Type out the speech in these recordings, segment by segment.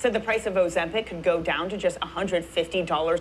Said the price of Ozempic could go down to just $150.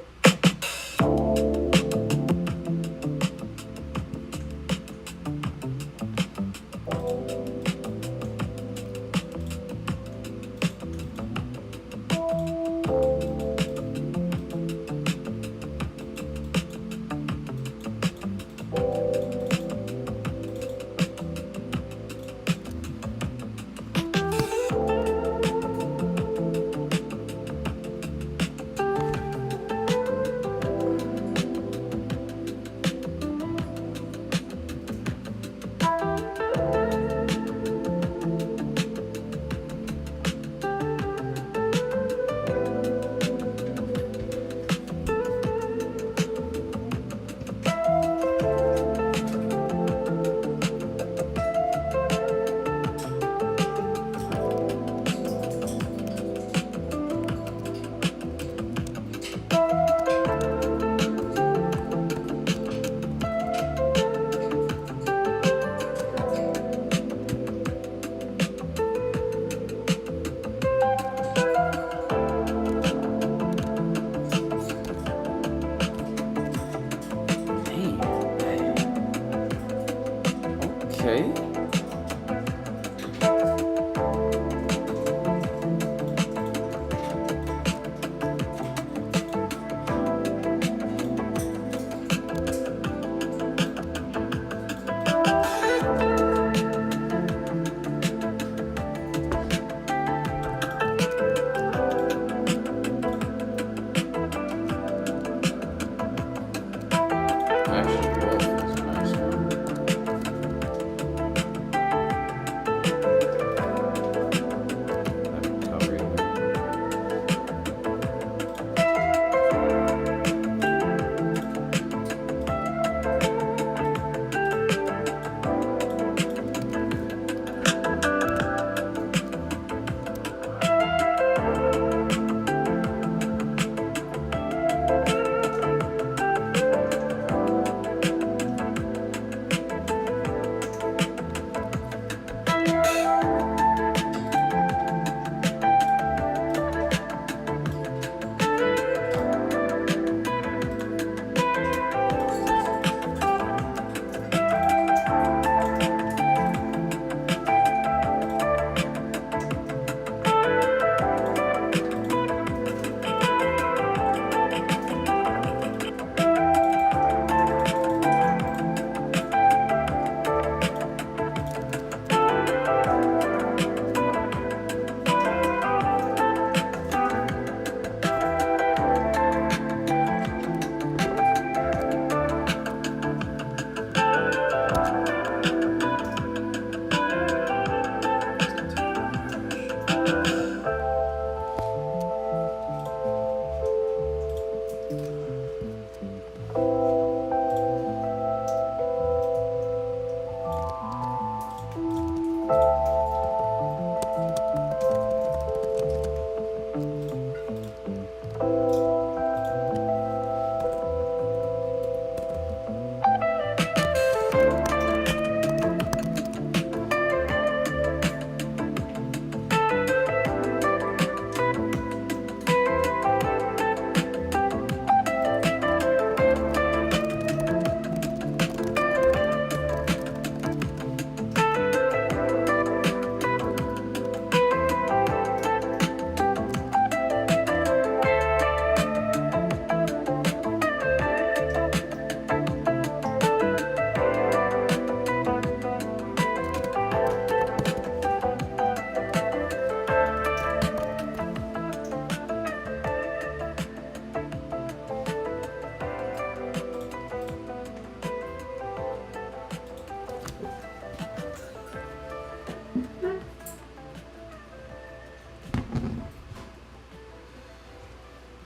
Okay.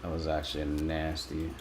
That was actually nasty.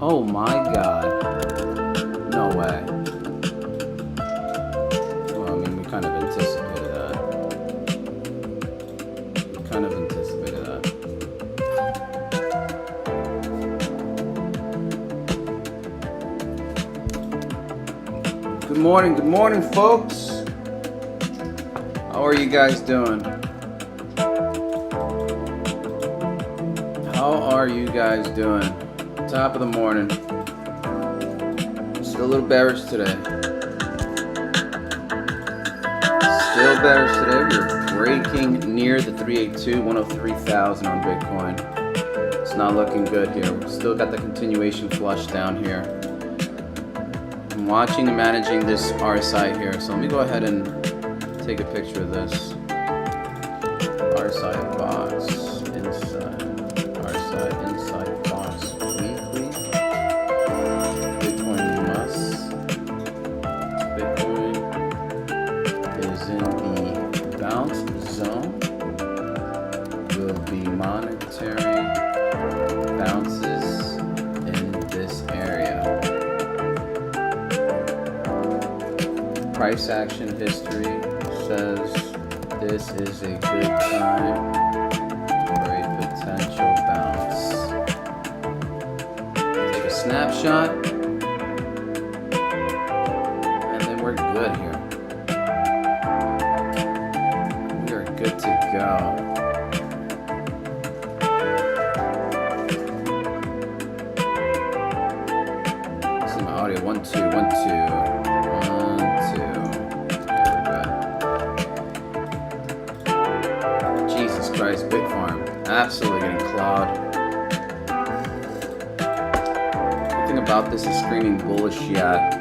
Oh my God. No way. Well, I mean, we kind of anticipated that. We kind of anticipated that. Good morning, folks. How are you guys doing? How are you guys doing? Top of the morning. Still a little bearish today. Still bearish today. We're breaking near the 382, 103,000 on Bitcoin. It's not looking good here. We've still got the continuation flush down here. I'm watching and managing this RSI here. So let me go ahead and take a picture of this. RSI box inside. RSI inside box weekly. Bitcoin is in the bounce zone. We'll be monitoring bounces in this area. Price action history says this is a good time for a potential bounce. Take a snapshot, and then we're good here. We are good to go. This is my audio. 1, 2, 1, 2. Jesus Christ, Big Farm. Absolutely getting clawed. Nothing about this is screaming bullish yet.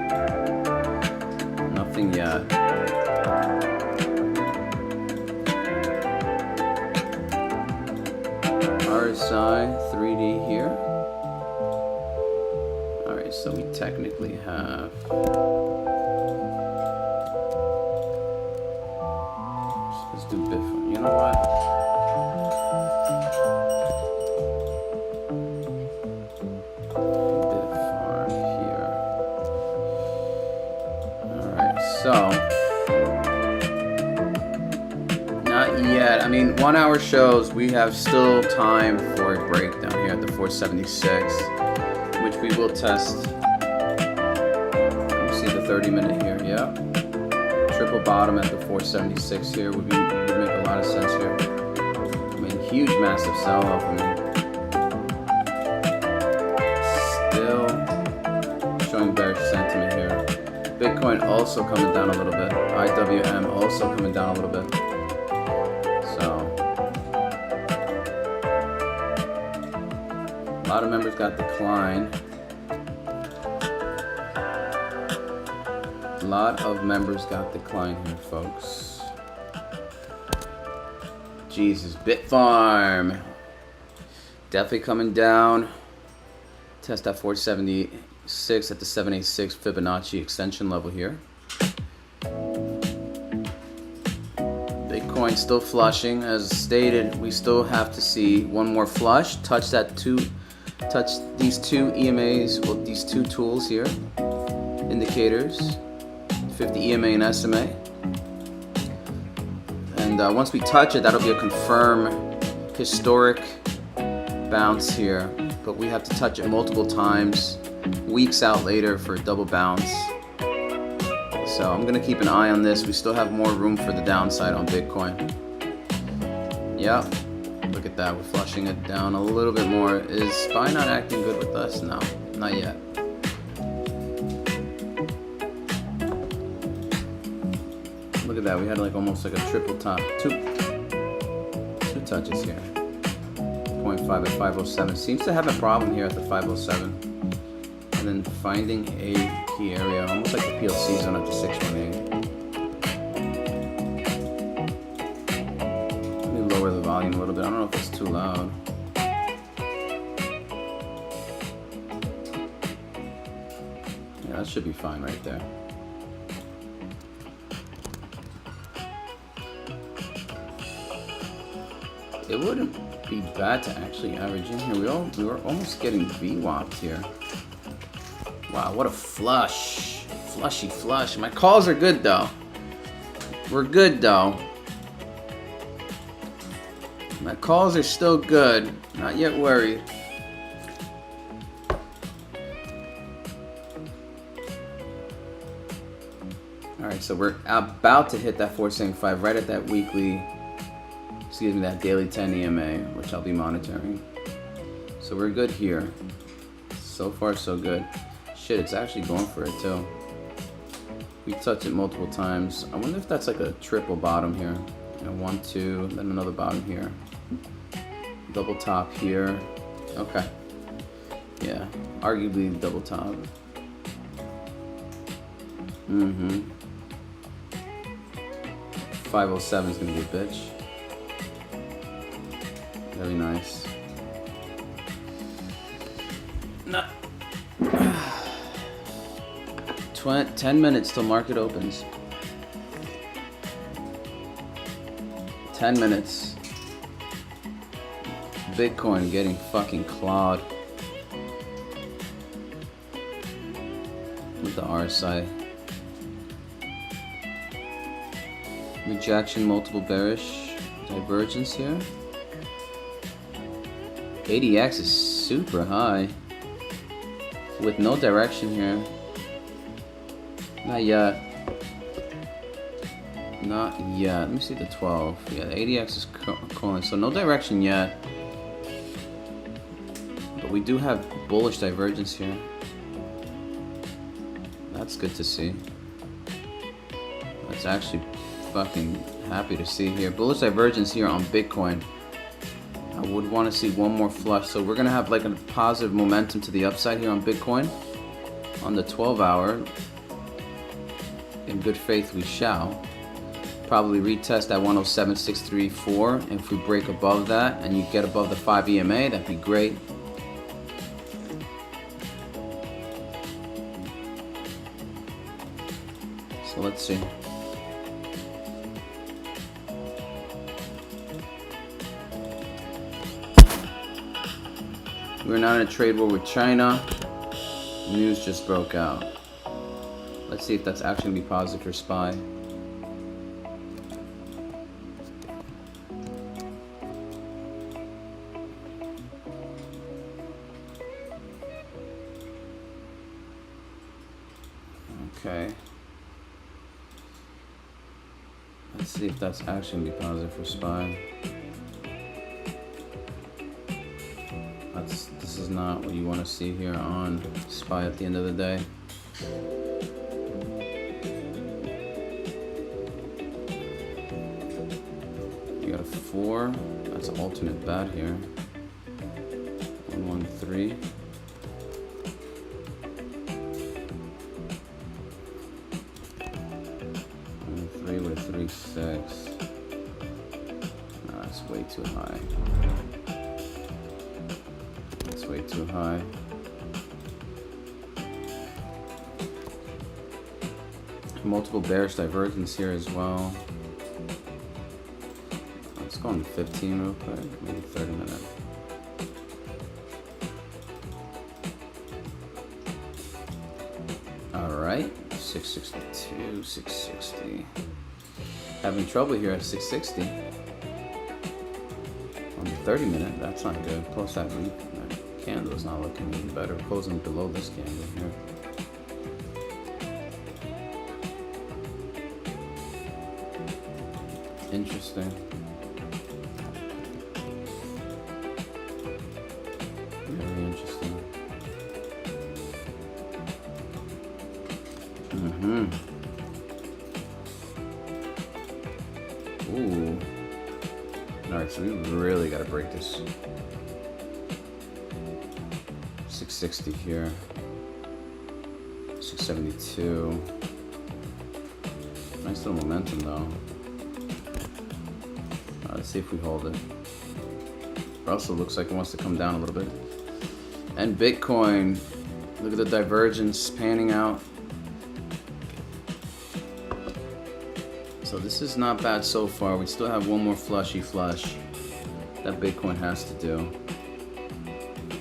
Nothing yet. RSI 3D here. Alright, so we technically have... Let's do Bitcoin. You know what? Bitfarm here. Alright, so not yet. I mean, 1 hour shows, we have still time for a breakdown here at the 476, which we will test. You see the 30-minute here, yeah. Triple bottom at the 476 here would make a lot of sense here. I mean, huge, massive sell-off. I mean, still showing bearish sentiment here. Bitcoin also coming down a little bit. IWM also coming down a little bit. So, a lot of members got decline. A lot of members got decline here, folks. Jesus, Bitfarm. Definitely coming down. Test that 476 at the 786 Fibonacci extension level here. Bitcoin still flushing. As stated, we still have to see one more flush. Touch these two EMAs, well, these two tools here. Indicators. 50 EMA and SMA, and once we touch it, that'll be a confirmed historic bounce here, but we have to touch it multiple times weeks out later for a double bounce. So I'm gonna keep an eye on this. We still have more room for the downside on Bitcoin. Yep, look at that, we're flushing it down a little bit more. Is SPY not acting good with us? No, not yet. Look at that, we had like almost like a triple top. Two touches here. 0.5 at 507. Seems to have a problem here at the 507. And then finding a key area, almost like the PLC zone at the 618. Let me lower the volume a little bit. I don't know if it's too loud. Yeah, that should be fine right there. It wouldn't be bad to actually average in here. We were almost getting VWAP'd here. Wow, what a flush. Flushy flush. My calls are good though. We're good though. My calls are still good. Not yet worried. Alright, so we're about to hit that 475 right at that weekly, excuse me, that daily 10 EMA, which I'll be monitoring. So we're good here. So far, so good. Shit, it's actually going for it too. We touched it multiple times. I wonder if that's like a triple bottom here. And 1, 2, then another bottom here. Double top here. Okay. Yeah, arguably double top. 507 is gonna be a bitch. Very nice. No. 10 minutes till market opens. 10 minutes. Bitcoin getting fucking clawed. With the RSI. Rejection, multiple bearish divergence here. ADX is super high. With no direction here. Not yet. Not yet. Let me see the 12. Yeah, the ADX is calling. So no direction yet. But we do have bullish divergence here. That's good to see. That's actually fucking happy to see here. Bullish divergence here on Bitcoin. I would want to see one more flush. So we're going to have like a positive momentum to the upside here on Bitcoin. On the 12-hour. In good faith we shall. Probably retest at 107.634. And if we break above that and you get above the 5 EMA, that'd be great. So let's see. We're not in a trade war with China. News just broke out. Let's see if that's actually going to be positive for SPY. Okay. Let's see if that's actually going to be positive for SPY. This is not what you want to see here on SPY at the end of the day. You got a 4. That's an alternate bat here. 113. With a 3.6. Nah, that's way too high. That's way too high. Multiple bearish divergence here as well. Let's go on 15 real quick, maybe 30 minutes. Alright, 662, 660. Having trouble here at 660. On the 30 minute, that's not good. Plus that candle is not looking any better. Closing below this candle here. Interesting. Very interesting. Ooh. Alright, so we really gotta break this. 660 here. 672. Nice little momentum though. Let's see if we hold it. It also looks like it wants to come down a little bit. And Bitcoin, look at the divergence panning out. So this is not bad so far. We still have one more flushy flush that Bitcoin has to do.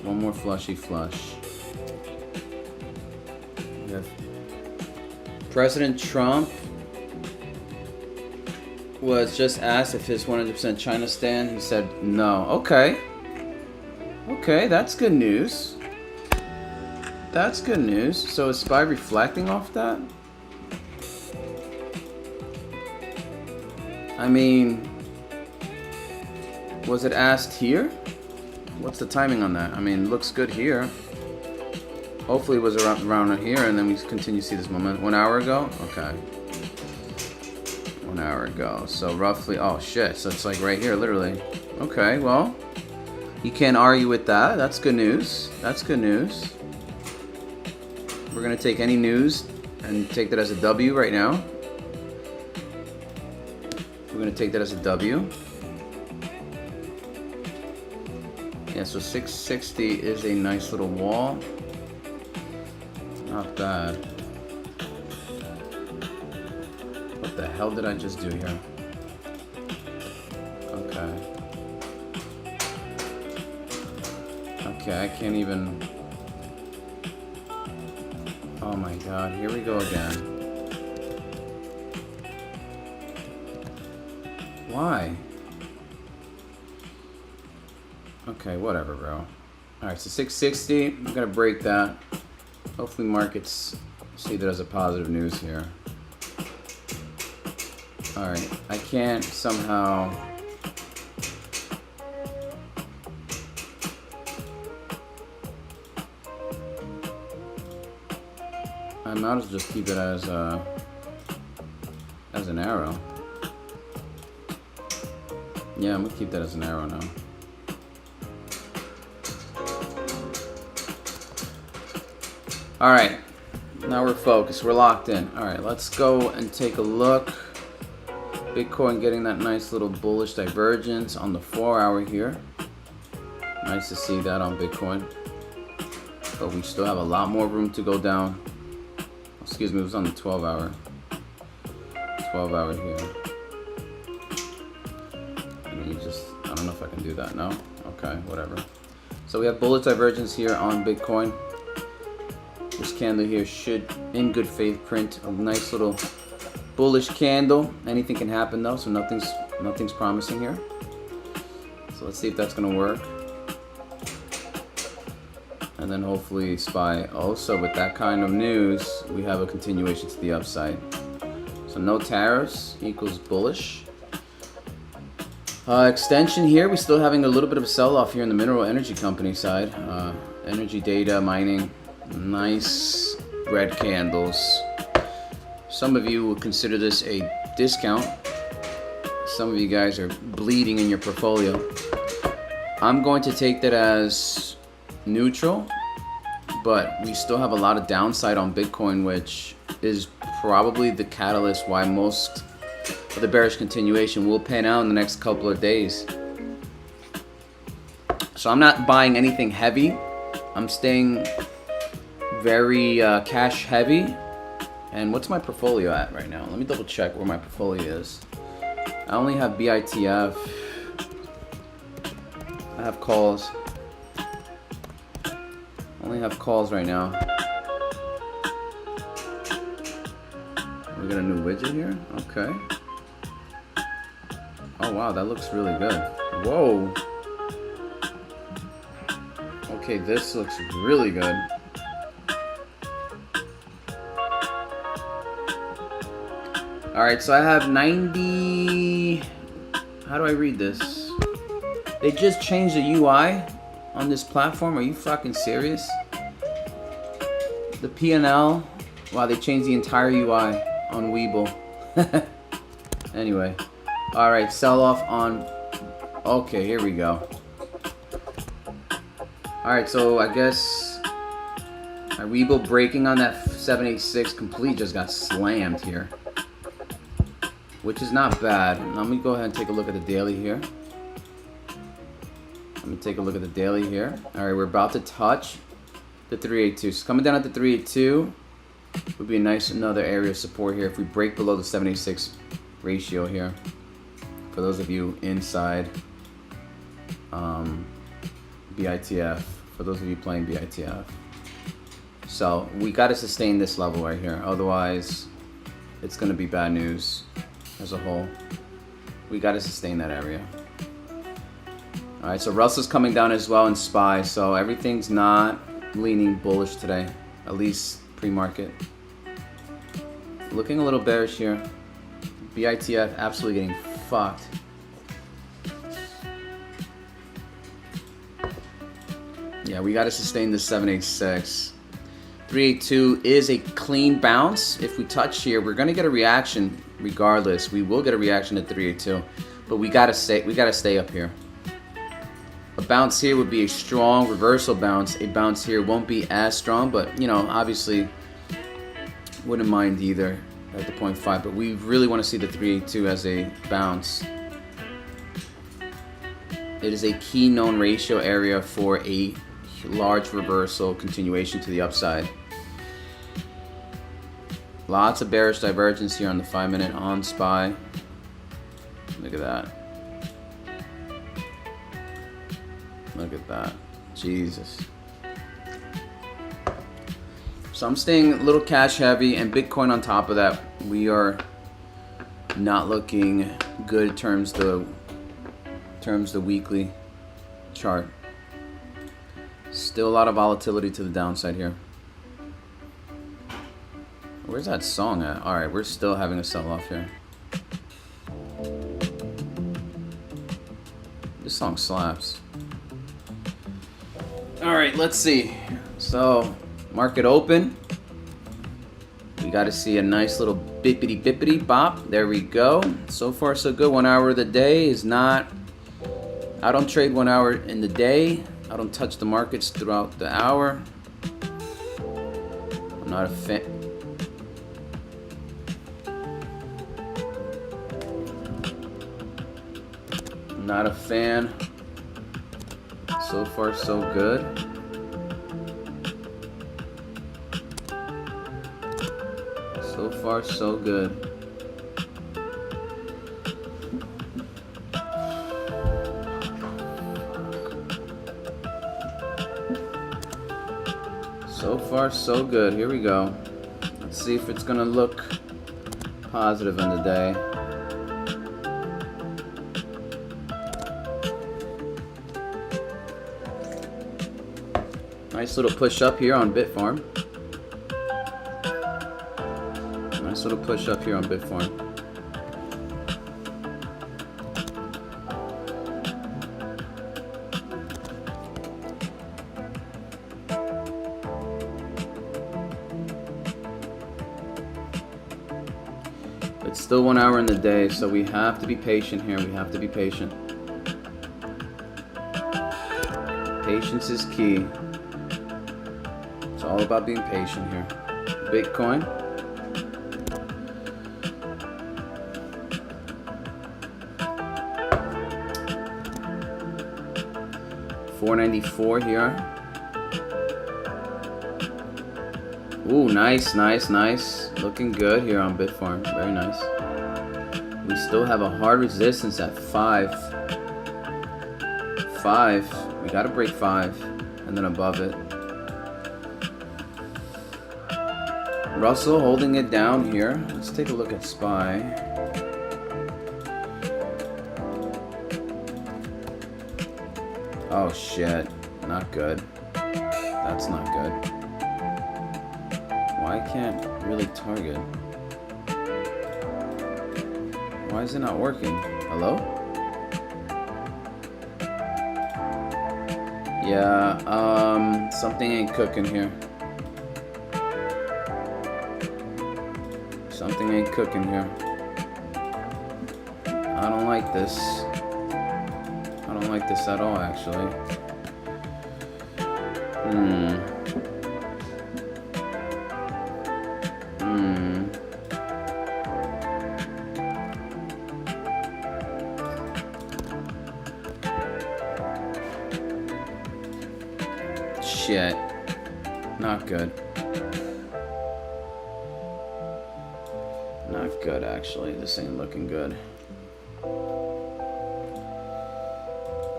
One more flushy flush. We have President Trump was just asked if his 100% China stand. He said no. Okay. Okay, that's good news. That's good news. So is SPY reflecting off that? I mean, was it asked here? What's the timing on that? I mean, looks good here. Hopefully it was around here, and then we continue to see this momentum. 1 hour ago? Okay. 1 hour ago. So roughly, oh shit, so it's like right here, literally. Okay, well, you can't argue with that. That's good news. That's good news. We're gonna take any news and take that as a W right now. We're gonna take that as a W. Yeah, so 660 is a nice little wall. Not bad. What the hell did I just do here? Okay. Okay, I can't even... Oh my god, here we go again. Why? Okay, whatever, bro. Alright, so 660, I'm gonna break that. Hopefully markets see that as a positive news here. Alright, I can't somehow... I might as well just keep it as an arrow. Yeah, I'm gonna keep that as an arrow now. Alright, now we're focused, we're locked in. Alright, let's go and take a look. Bitcoin getting that nice little bullish divergence on the 4 hour here. Nice to see that on Bitcoin. But we still have a lot more room to go down. Excuse me, it was on the 12 hour. 12 hour here. I mean, I don't know if I can do that now. Okay, whatever. So we have bullish divergence here on Bitcoin. This candle here should, in good faith, print a nice little bullish candle. Anything can happen though, so nothing's promising here. So let's see if that's gonna work. And then hopefully SPY also with that kind of news, we have a continuation to the upside. So no tariffs equals bullish. Extension here, we're still having a little bit of a sell-off here in the mineral energy company side. Energy data, mining, nice red candles. Some of you would consider this a discount. Some of you guys are bleeding in your portfolio. I'm going to take that as neutral, but we still have a lot of downside on Bitcoin, which is probably the catalyst why most of the bearish continuation will pan out in the next couple of days. So I'm not buying anything heavy. I'm staying very cash heavy. And what's my portfolio at right now? Let me double check where my portfolio is. I only have BITF. I have calls. I only have calls right now. We got a new widget here? Okay. Oh wow, that looks really good. Whoa. Okay, this looks really good. Alright, so I have 90... How do I read this? They just changed the UI on this platform. Are you fucking serious? The P&L. Wow, they changed the entire UI on Webull. Anyway. Alright, sell off on... Okay, here we go. Alright, so I guess... Webull breaking on that 786 complete just got slammed here. Which is not bad. Let me go ahead and take a look at the daily here. Let me take a look at the daily here. Alright, we're about to touch the 382. So coming down at the 382 would be a nice another area of support here if we break below the 786 ratio here. For those of you inside BITF. For those of you playing BITF. So we got to sustain this level right here. Otherwise, it's going to be bad news as a whole. We got to sustain that area. All right, so Russell's coming down as well in SPY. So everything's not leaning bullish today, at least pre-market. Looking a little bearish here. BITF absolutely getting fucked. Yeah, we got to sustain this 786. 382 is a clean bounce. If we touch here, we're gonna get a reaction regardless. We will get a reaction to 382, but we gotta stay up here. A bounce here would be a strong reversal bounce. A bounce here won't be as strong, but you know, obviously wouldn't mind either at the 0.5, but we really want to see the 382 as a bounce. It is a key known ratio area for a large reversal continuation to the upside. Lots of bearish divergence here on the 5-minute on SPY. Look at that. Look at that. Jesus. So I'm staying a little cash heavy, and Bitcoin on top of that. We are not looking good in terms of the weekly chart. Still a lot of volatility to the downside here. Where's that song at? Alright, we're still having a sell-off here. This song slaps. Alright, let's see. So, market open. We got to see a nice little bippity bippity bop. There we go. So far so good. 1 hour of the day is not... I don't trade 1 hour in the day. I don't touch the markets throughout the hour. I'm not a fan. Not a fan. So far so good. So far so good. So far so good. Here we go. Let's see if it's gonna look positive in the day. Nice little push up here on Bitfarm. Nice little push up here on Bitfarm. It's still 1 hour in the day, so we have to be patient here. We have to be patient. Patience is key. It's all about being patient here. Bitcoin. $4.94 here. Ooh, nice, nice, nice. Looking good here on Bitfarm. Very nice. We still have a hard resistance at 5. 5. We gotta break 5 and then above it. Russell holding it down here. Let's take a look at SPY. Oh shit. Not good. That's not good. Why can't really target? Why is it not working? Hello? Yeah, something ain't cooking here. Something ain't cooking here. I don't like this. I don't like this at all, actually. Shit. Not good. Not good, actually. This ain't looking good.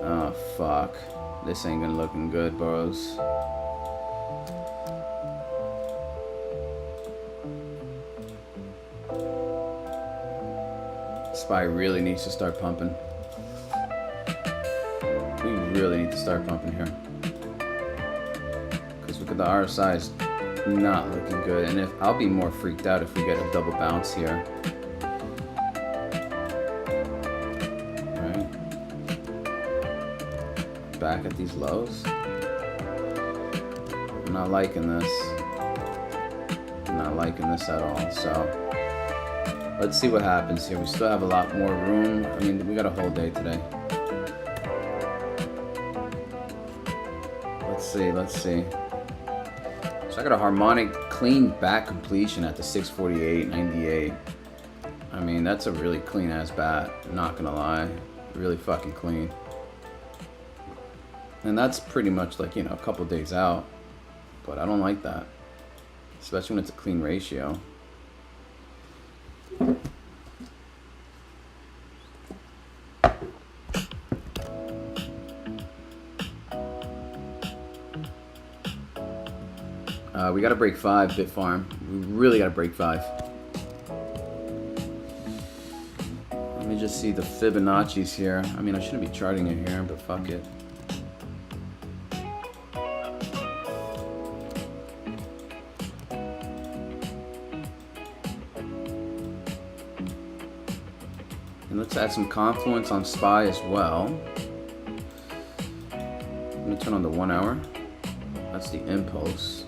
Oh, fuck. This ain't gonna looking good, bros. SPY really needs to start pumping. We really need to start pumping here. Because look at the RSI is not looking good. And if I'll be more freaked out if we get a double bounce here. Right. Back at these lows. I'm not liking this. I'm not liking this at all. So let's see what happens here. We still have a lot more room. I mean, we got a whole day today. Let's see. So I got a harmonic clean back completion at the 648.98. I mean, that's a really clean ass bat. I'm not gonna lie. Really fucking clean. And that's pretty much like, you know, a couple days out. But I don't like that. Especially when it's a clean ratio. We gotta break 5, Bit Farm. We really gotta break 5. Let me just see the Fibonacci's here. I mean, I shouldn't be charting it here, but fuck it. And let's add some confluence on SPY as well. Let me turn on the 1 hour. That's the impulse.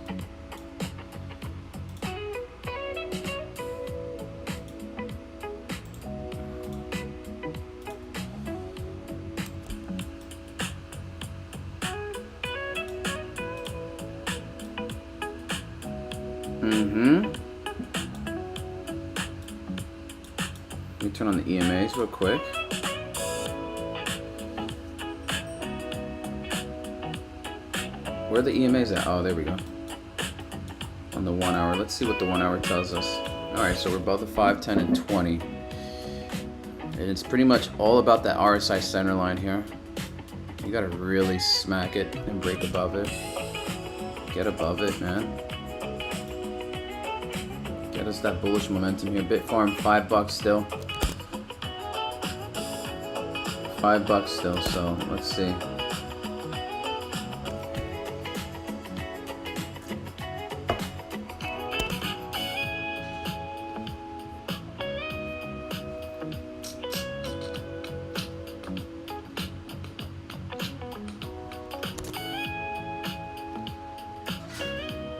Let me turn on the EMAs real quick. Where are the EMAs at? Oh, there we go. On the 1 hour. Let's see what the 1 hour tells us. Alright, so we're both at 5, 10, and 20. And it's pretty much all about that RSI center line here. You gotta really smack it and break above it. Get above it, man. Get us that bullish momentum here. Bit Farm, $5 still. $5 still, so let's see.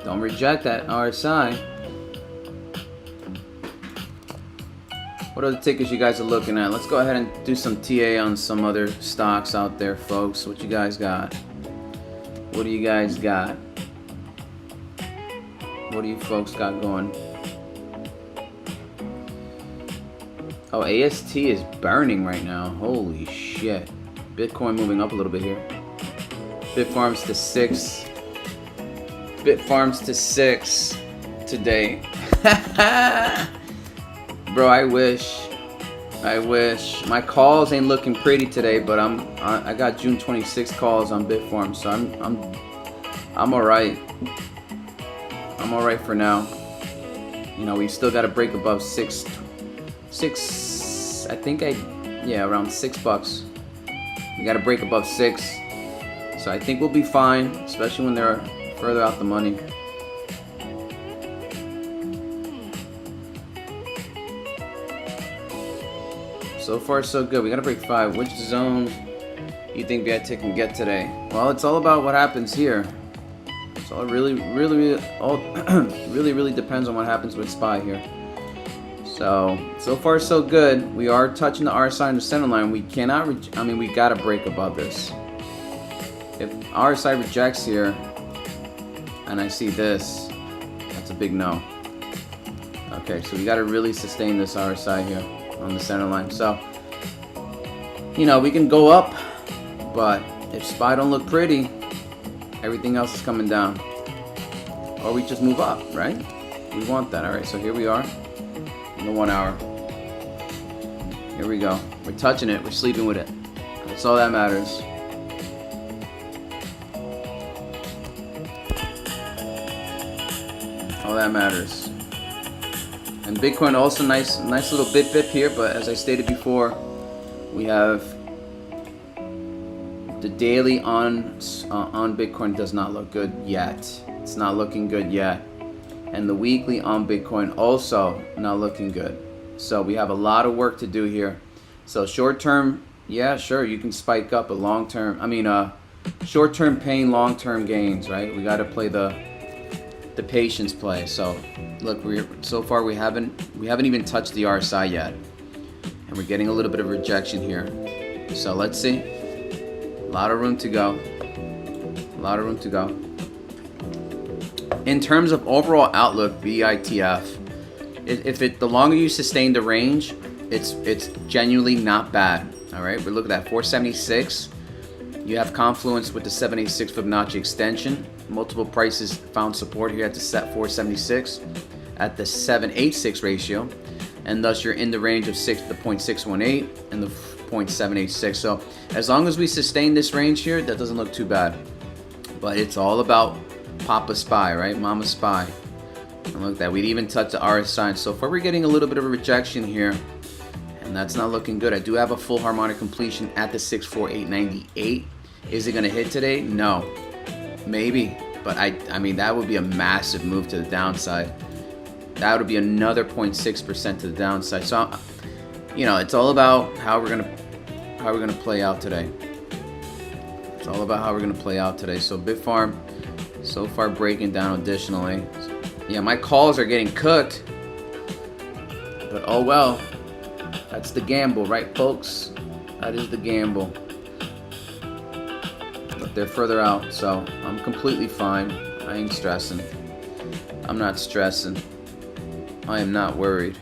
Don't reject that RSI. What other tickets you guys are looking at? Let's go ahead and do some TA on some other stocks out there, folks. What you guys got? What do you guys got? What do you folks got going? Oh, AST is burning right now. Holy shit. Bitcoin moving up a little bit here. Bitfarms to 6. Bitfarms to 6 today. Bro, I wish. My calls ain't looking pretty today, but I got June 26 calls on Bitfarm, so I'm alright. I'm alright for now. You know, we still got to break above 6. I think around $6. We got to break above 6. So I think we'll be fine, especially when they're further out the money. So far, so good. We gotta break 5. Which zone you think VIT can get today? Well, it's all about what happens here. It's all really depends on what happens with SPY here. So far, so good. We are touching the RSI and the center line. We cannot. We gotta break above this. If RSI rejects here, and I see this, that's a big no. Okay, so we gotta really sustain this RSI here on the center line. So, you know, we can go up, but if SPY don't look pretty, everything else is coming down. Or we just move up, right? We want that. All right, so here we are in the 1 hour. Here we go. We're touching it. We're sleeping with it. That's all that matters. All that matters. And Bitcoin also nice little bip here, but as I stated before, we have the daily on Bitcoin does not look good yet. It's not looking good yet. And the weekly on Bitcoin also not looking good. So we have a lot of work to do here. So short term, yeah, sure, you can spike up, but long term, short term pain, long term gains, right? We got to play the patience play. So look, so far we haven't even touched the RSI yet, and we're getting a little bit of rejection here. So let's see. A lot of room to go. A lot of room to go. In terms of overall outlook, BITF, the longer you sustain the range, it's genuinely not bad. All right, we look at that 476. You have confluence with the 786 Fibonacci extension. Multiple prices found support here at the set 476 at the 786 ratio, and thus you're in the range of the 0.618 and the 0.786. So as long as we sustain this range here, that doesn't look too bad. But it's all about Papa Spy, right? Mama Spy. And look at that, we'd even touch the RSI. And so far we're getting a little bit of a rejection here, and that's not looking good. I do have a full harmonic completion at the 64898. Is it going to hit today? No. Maybe, but I mean that would be a massive move to the downside. That would be another 0.6% to the downside. So, it's all about how we're gonna play out today. It's all about how we're gonna play out today. So Bitfarm, so far breaking down additionally. Yeah, my calls are getting cooked, but oh well. That's the gamble, right, folks? That is the gamble. But they're further out, so I'm completely fine. I ain't stressing. I'm not stressing. I am not worried.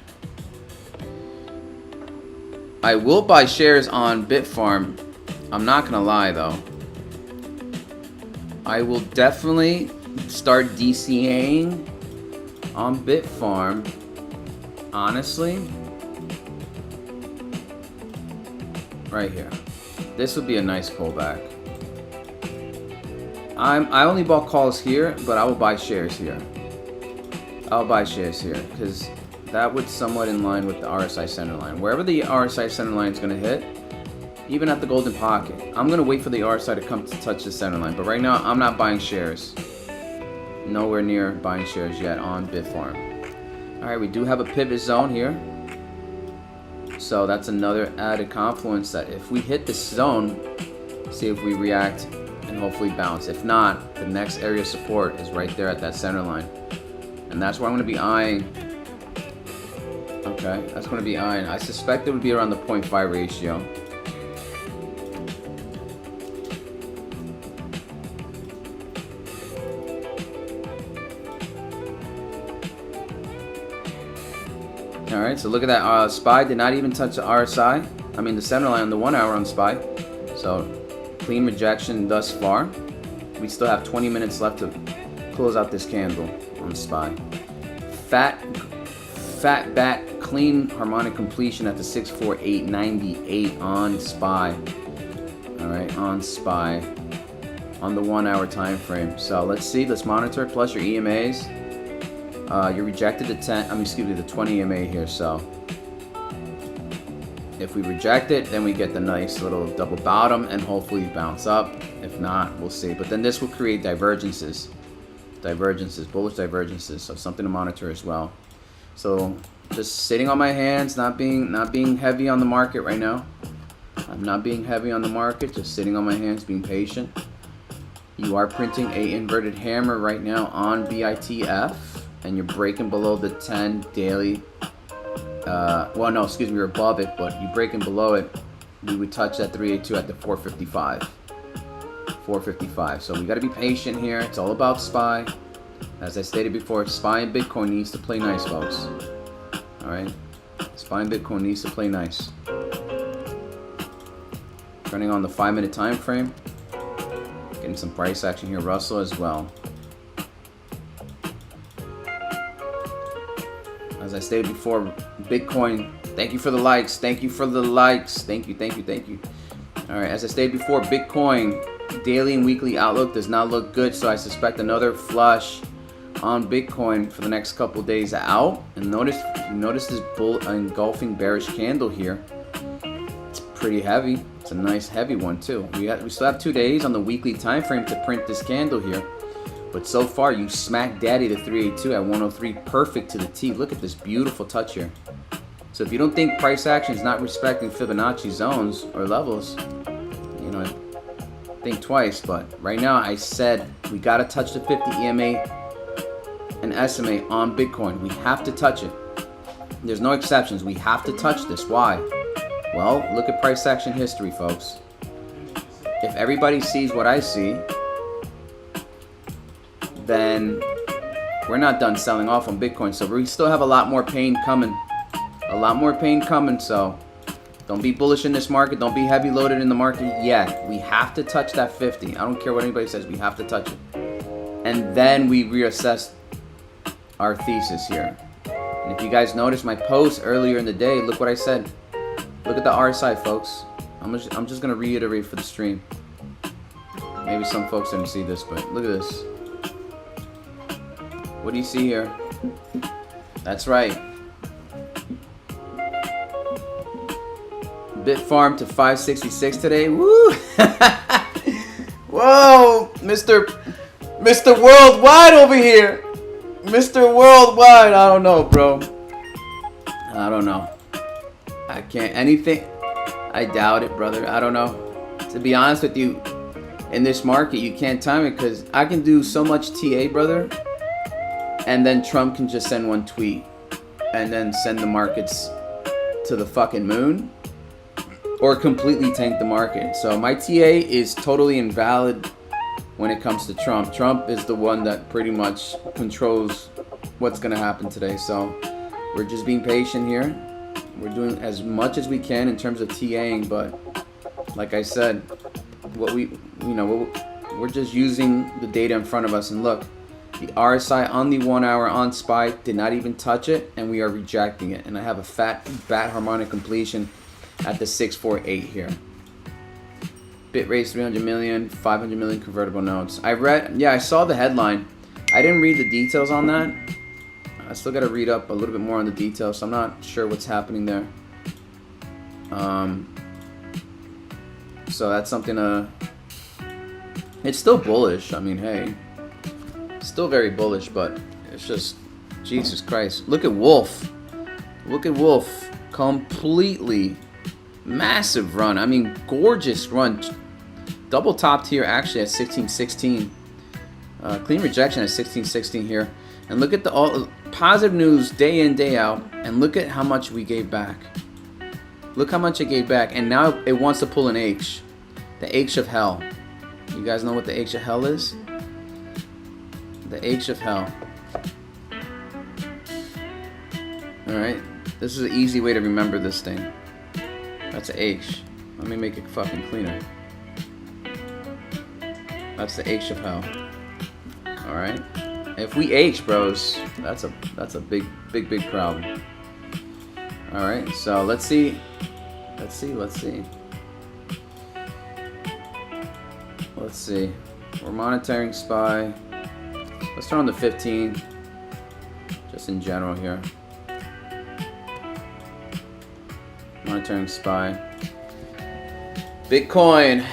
I will buy shares on Bitfarm. I'm not gonna lie though. I will definitely start DCAing on Bitfarm. Honestly, right here. This would be a nice pullback. I only bought calls here, but I will buy shares here. I'll buy shares here because that would somewhat in line with the RSI center line. Wherever the RSI center line is going to hit, even at the golden pocket, I'm going to wait for the RSI to come to touch the center line. But right now, I'm not buying shares. Nowhere near buying shares yet on Bitfarm. All right, we do have a pivot zone here. So that's another added confluence that if we hit this zone, see if we react and hopefully bounce. If not, the next area of support is right there at that center line. And that's what I'm going to be eyeing. Okay, that's going to be eyeing. I suspect it would be around the 0.5 ratio. Alright, so look at that. SPY did not even touch the RSI. I mean the center line on the 1 hour on SPY. So clean rejection thus far. We still have 20 minutes left to close out this candle on SPY. Fat back clean harmonic completion at the 64898 on SPY. Alright, on SPY on the 1 hour time frame. So let's see, let's monitor plus your EMAs. You rejected the 20 EMA here, so if we reject it, then we get the nice little double bottom and hopefully bounce up. If not, we'll see. But then this will create divergences, bullish divergences, so something to monitor as well. So just sitting on my hands, not being heavy on the market right now. I'm not being heavy on the market, just sitting on my hands, being patient. You are printing a inverted hammer right now on BITF, and you're breaking below the 10 daily. Well, no, excuse me, you're above it, but you're breaking below it. We would touch that 382 at the 455. 455. So we got to be patient here. It's all about SPY. As I stated before, SPY and Bitcoin needs to play nice, folks. All right, SPY and Bitcoin needs to play nice. Turning on the 5-minute time frame. Getting some price action here. Russell as well. As I stated before, Bitcoin, thank you for the likes. Thank you for the likes. Thank you. All right, as I stated before, Bitcoin daily and weekly outlook does not look good, so I suspect another flush on Bitcoin for the next couple days out. And notice this bull engulfing bearish candle here. It's pretty heavy. It's a nice heavy one too. We still have 2 days on the weekly time frame to print this candle here. But so far, you smack daddy the 382 at 103, perfect to the T. Look at this beautiful touch here. So if you don't think price action is not respecting Fibonacci zones or levels, you know, think twice. But right now, I said we got to touch the 50 EMA and SMA on Bitcoin. We have to touch it. There's no exceptions. We have to touch this. Why? Well, look at price action history, folks. If everybody sees what I see, then we're not done selling off on Bitcoin. So we still have a lot more pain coming. A lot more pain coming. So don't be bullish in this market. Don't be heavy loaded in the market yet. We have to touch that 50. I don't care what anybody says. We have to touch it. And then we reassess our thesis here. And if you guys noticed my post earlier in the day, look what I said. Look at the RSI, folks. I'm just going to reiterate for the stream. Maybe some folks didn't see this, but look at this. What do you see here? That's right. Bitfarm to 566 today. Woo! Whoa, Mr. Worldwide over here. Mr. Worldwide. I don't know, bro. I don't know. I can't. Anything. I doubt it, brother. I don't know. To be honest with you, in this market, you can't time it because I can do so much TA, brother. And then Trump can just send one tweet and then send the markets to the fucking moon or completely tank the market. So my TA is totally invalid when it comes to Trump. Trump is the one that pretty much controls what's going to happen today. So we're just being patient here. We're doing as much as we can in terms of TAing, but like I said, we're just using the data in front of us. And look, the RSI on the 1 hour on SPY did not even touch it, and we are rejecting it. And I have a fat bat harmonic completion at the 648 here. Bit rates 300 million, 500 million convertible notes. I saw the headline. I didn't read the details on that. I still got to read up a little bit more on the details, so I'm not sure what's happening there. So that's something it's still bullish. I mean, hey, still very bullish, but it's just, Jesus Christ. Look at Wolf. Look at Wolf. Completely massive run. I mean, gorgeous run. Double topped here actually at 1616. Clean rejection at 1616 here. And look at the all positive news day in, day out. And look at how much we gave back. Look how much it gave back. And now it wants to pull an H. The H of hell. You guys know what the H of hell is? The H of hell. Alright. This is an easy way to remember this thing. That's a H. Let me make it fucking cleaner. That's the H of hell. Alright. If we H, bros, that's a big problem. Alright, so let's see. Let's see. We're monitoring SPY. Let's turn on the 15. Just in general here. Monitoring SPY. Bitcoin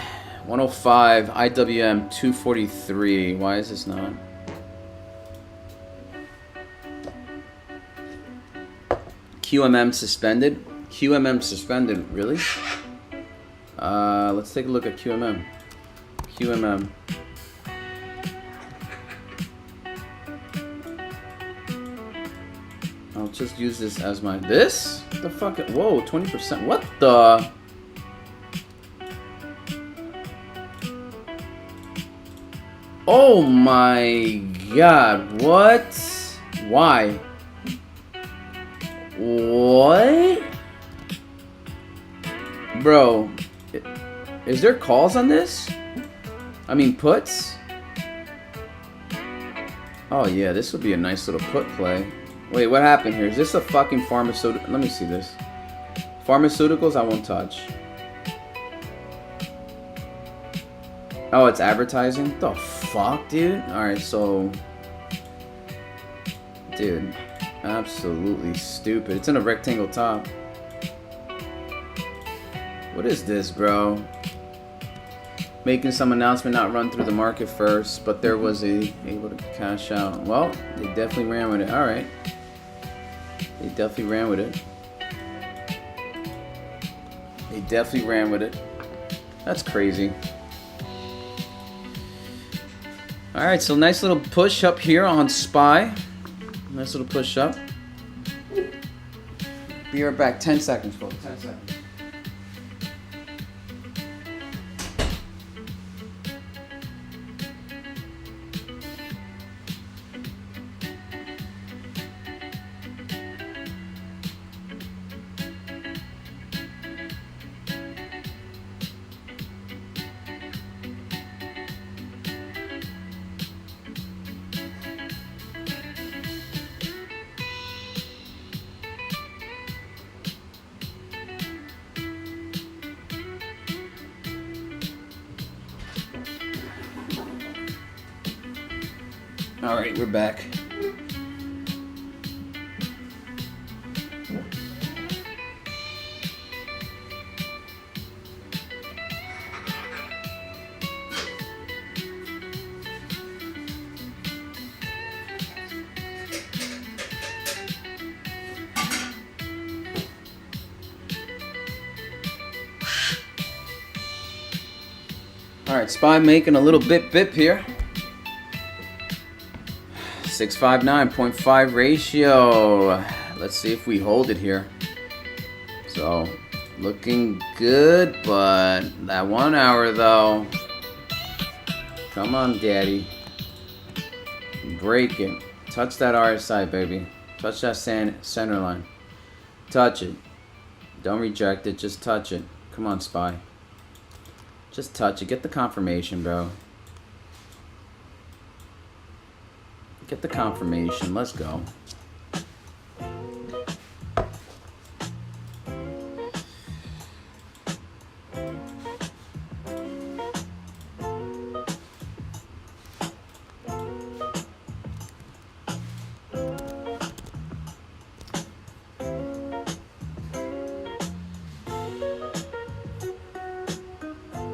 105, IWM 243. Why is this not? QMM suspended. QMM suspended, really? Let's take a look at QMM. QMM. I'll just use this as my this? What the fuck? Whoa, 20%. What the? Oh my god. What? Why? What? Bro, is there calls on this? I mean puts? Oh yeah, this would be a nice little put play. Wait, what happened here? Is this a fucking pharmaceutical? Let me see this. Pharmaceuticals I won't touch. Oh, it's advertising? The fuck, dude? Alright, so Dude, absolutely stupid. It's in a rectangle top. What is this, bro? Making some announcement, not run through the market first, but there was able to cash out. Well, they definitely ran with it. All right. They definitely ran with it. They definitely ran with it. That's crazy. All right, so nice little push up here on SPY. Nice little push up. Be right back. 10 seconds, folks. 10 seconds. All right, we're back. All right, SPY making a little bip here. 659.5 ratio. Let's see if we hold it here. So, looking good, but that 1 hour though. Come on, daddy. Break it. Touch that RSI, baby. Touch that center line. Touch it. Don't reject it, just touch it. Come on, SPY. Just touch it. Get the confirmation, bro. Get the confirmation. Let's go.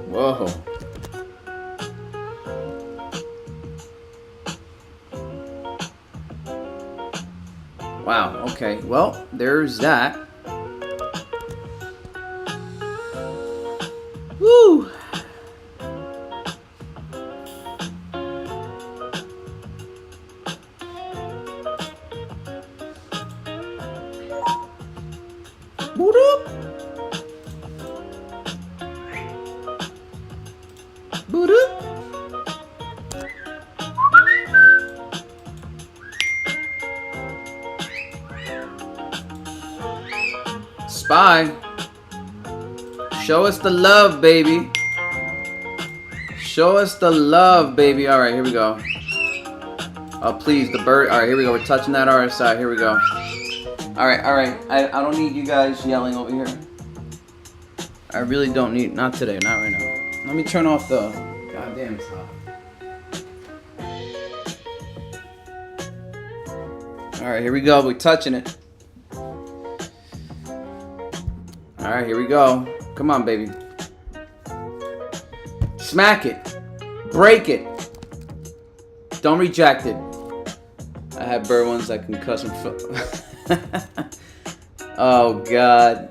Whoa. Wow, okay. Well, there's that. Woo! Boot up! Boot up! SPY, show us the love, baby. Show us the love, baby. All right, here we go. Oh, please, the bird. All right, here we go. We're touching that RSI. Here we go. All right. I don't need you guys yelling over here. I really don't need. Not today. Not right now. Let me turn off the. Goddamn, it's hot. All right, here we go. We're touching it. All right, here we go. Come on, baby. Smack it. Break it. Don't reject it. I have bird ones that can cuss and Oh, God.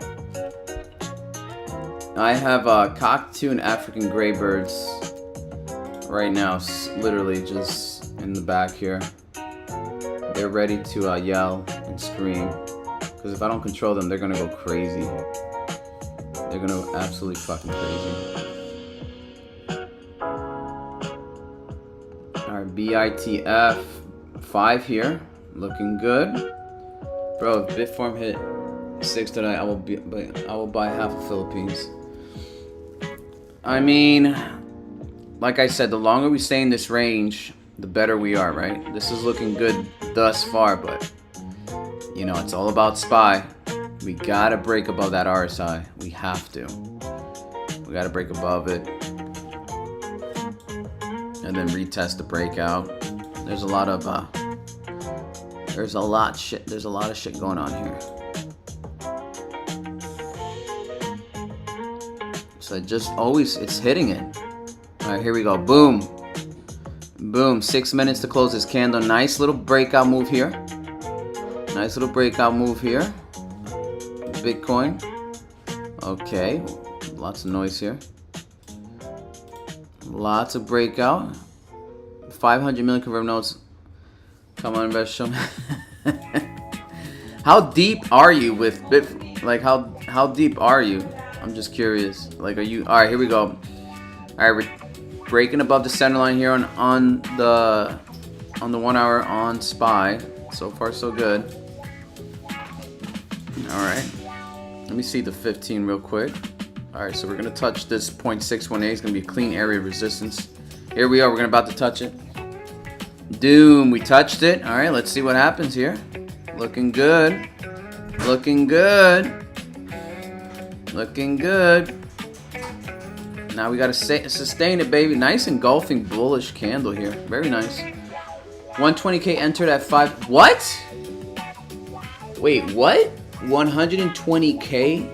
I have cockatoo and African gray birds right now, literally just in the back here. They're ready to yell and scream. Because if I don't control them, they're going to go crazy. They're going to go absolutely fucking crazy. Alright, BITF 5 here. Looking good. Bro, if Bitform hit 6 tonight, I will buy half of Philippines. I mean, like I said, the longer we stay in this range, the better we are, right? This is looking good thus far, but you know, it's all about SPY. We gotta break above that RSI. We have to. We gotta break above it. And then retest the breakout. There's a lot of There's a lot of shit going on here. So it's hitting it. All right, here we go. Boom. Boom. 6 minutes to close this candle. Nice little breakout move here. Nice little breakout move here. Bitcoin. Okay. Lots of noise here. Lots of breakout. 500 million convertible notes. Come on, invest. Show me. How deep are you with Bit? Like how deep are you? I'm just curious. Like, are you? All right, here we go. All right, we're breaking above the center line here on the 1 hour on SPY. So far, so good. All right. Let me see the 15 real quick. All right, so we're gonna touch this 0.618. It's gonna be a clean area of resistance. Here we are. We're about to touch it. Doom. We touched it. All right. Let's see what happens here. Looking good. Looking good. Looking good. Now we gotta sustain it, baby. Nice engulfing bullish candle here. Very nice. 120K entered at 5. What? Wait, what? 120K?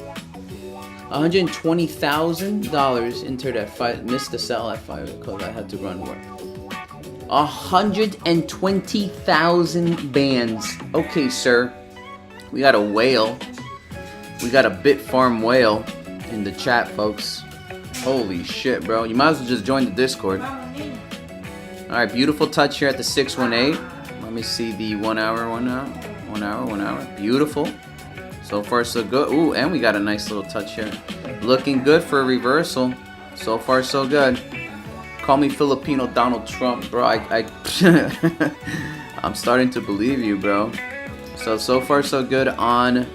$120,000 entered at 5. Missed the sell at 5 because I had to run work. 120,000 bands. Okay, sir. We got a whale. We got a Bit Farm whale in the chat, folks. Holy shit, bro. You might as well just join the Discord. Alright, beautiful touch here at the 618. Let me see the 1 hour, 1 hour. 1 hour, 1 hour. Beautiful. So far, so good. Ooh, and we got a nice little touch here. Looking good for a reversal. So far, so good. Call me Filipino Donald Trump, bro. I'm starting to believe you, bro. So far, so good on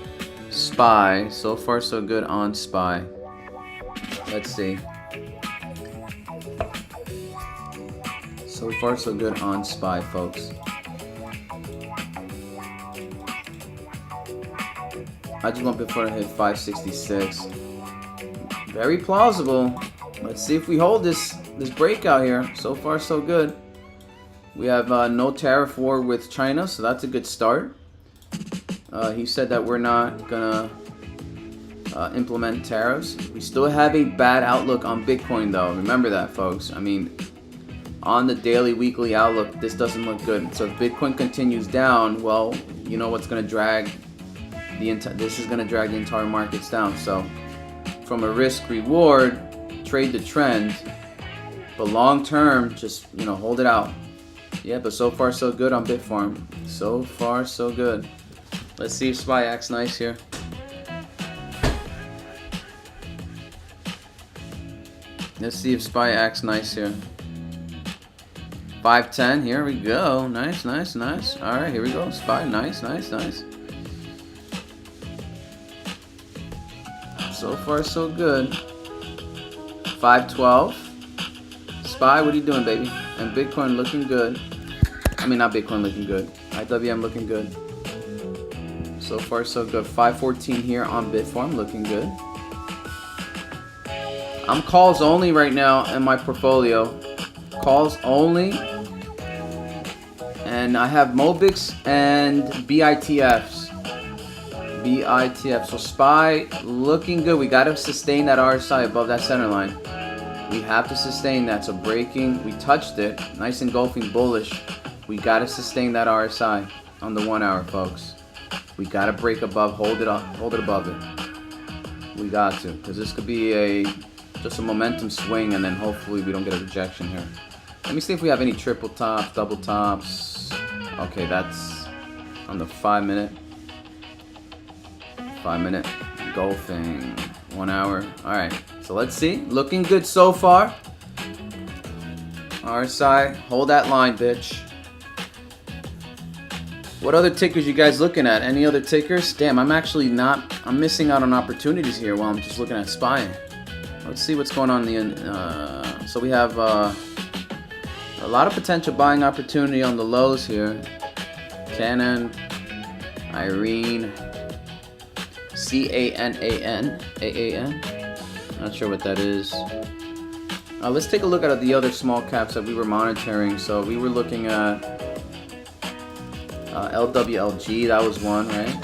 SPY. So far, so good on SPY. Let's see. So far, so good on SPY, folks. I just want before I hit 566. Very plausible. Let's see if we hold this breakout here. So far, so good. We have no tariff war with China, so that's a good start. He said that we're not gonna implement tariffs. We still have a bad outlook on Bitcoin, though. Remember that, folks. I mean, on the daily, weekly outlook, this doesn't look good. So if Bitcoin continues down, well, you know what's gonna drag this is gonna drag the entire markets down. So from a risk reward, trade the trend, but long term, just hold it out. Yeah, but so far so good on Bitfarm. So far so good. Let's see if SPY acts nice here. Let's see if SPY acts nice here. 510, here we go. Nice, nice, nice. All right, here we go. SPY, nice, nice, nice. So far so good. 512. SPY, what are you doing, baby? And Bitcoin looking good. I mean, not Bitcoin looking good. IWM looking good. So far so good. 514 here on Bitfarm looking good. I'm calls only right now in my portfolio. Calls only. And I have Mobix and BITFs. BITF. So SPY looking good. We got to sustain that RSI above that center line. We have to sustain that. So breaking, we touched it. Nice engulfing bullish. We got to sustain that RSI on the 1 hour, folks. We got to break above, hold it up, hold it above it. We got to, because this could be just a momentum swing, and then hopefully we don't get a rejection here. Let me see if we have any triple tops, double tops. Okay, that's on the 5 minute. 5 minute golfing, 1 hour. All right, so let's see. Looking good so far. RSI, hold that line, bitch. What other tickers you guys looking at? Any other tickers? Damn, I'm missing out on opportunities here while I'm just looking at SPY. Let's see what's going on in the so we have a lot of potential buying opportunity on the lows here. Canon, Irene, CANAN, AAN. Not sure what that is. Let's take a look at the other small caps that we were monitoring. So we were looking at LWLG, that was one, right?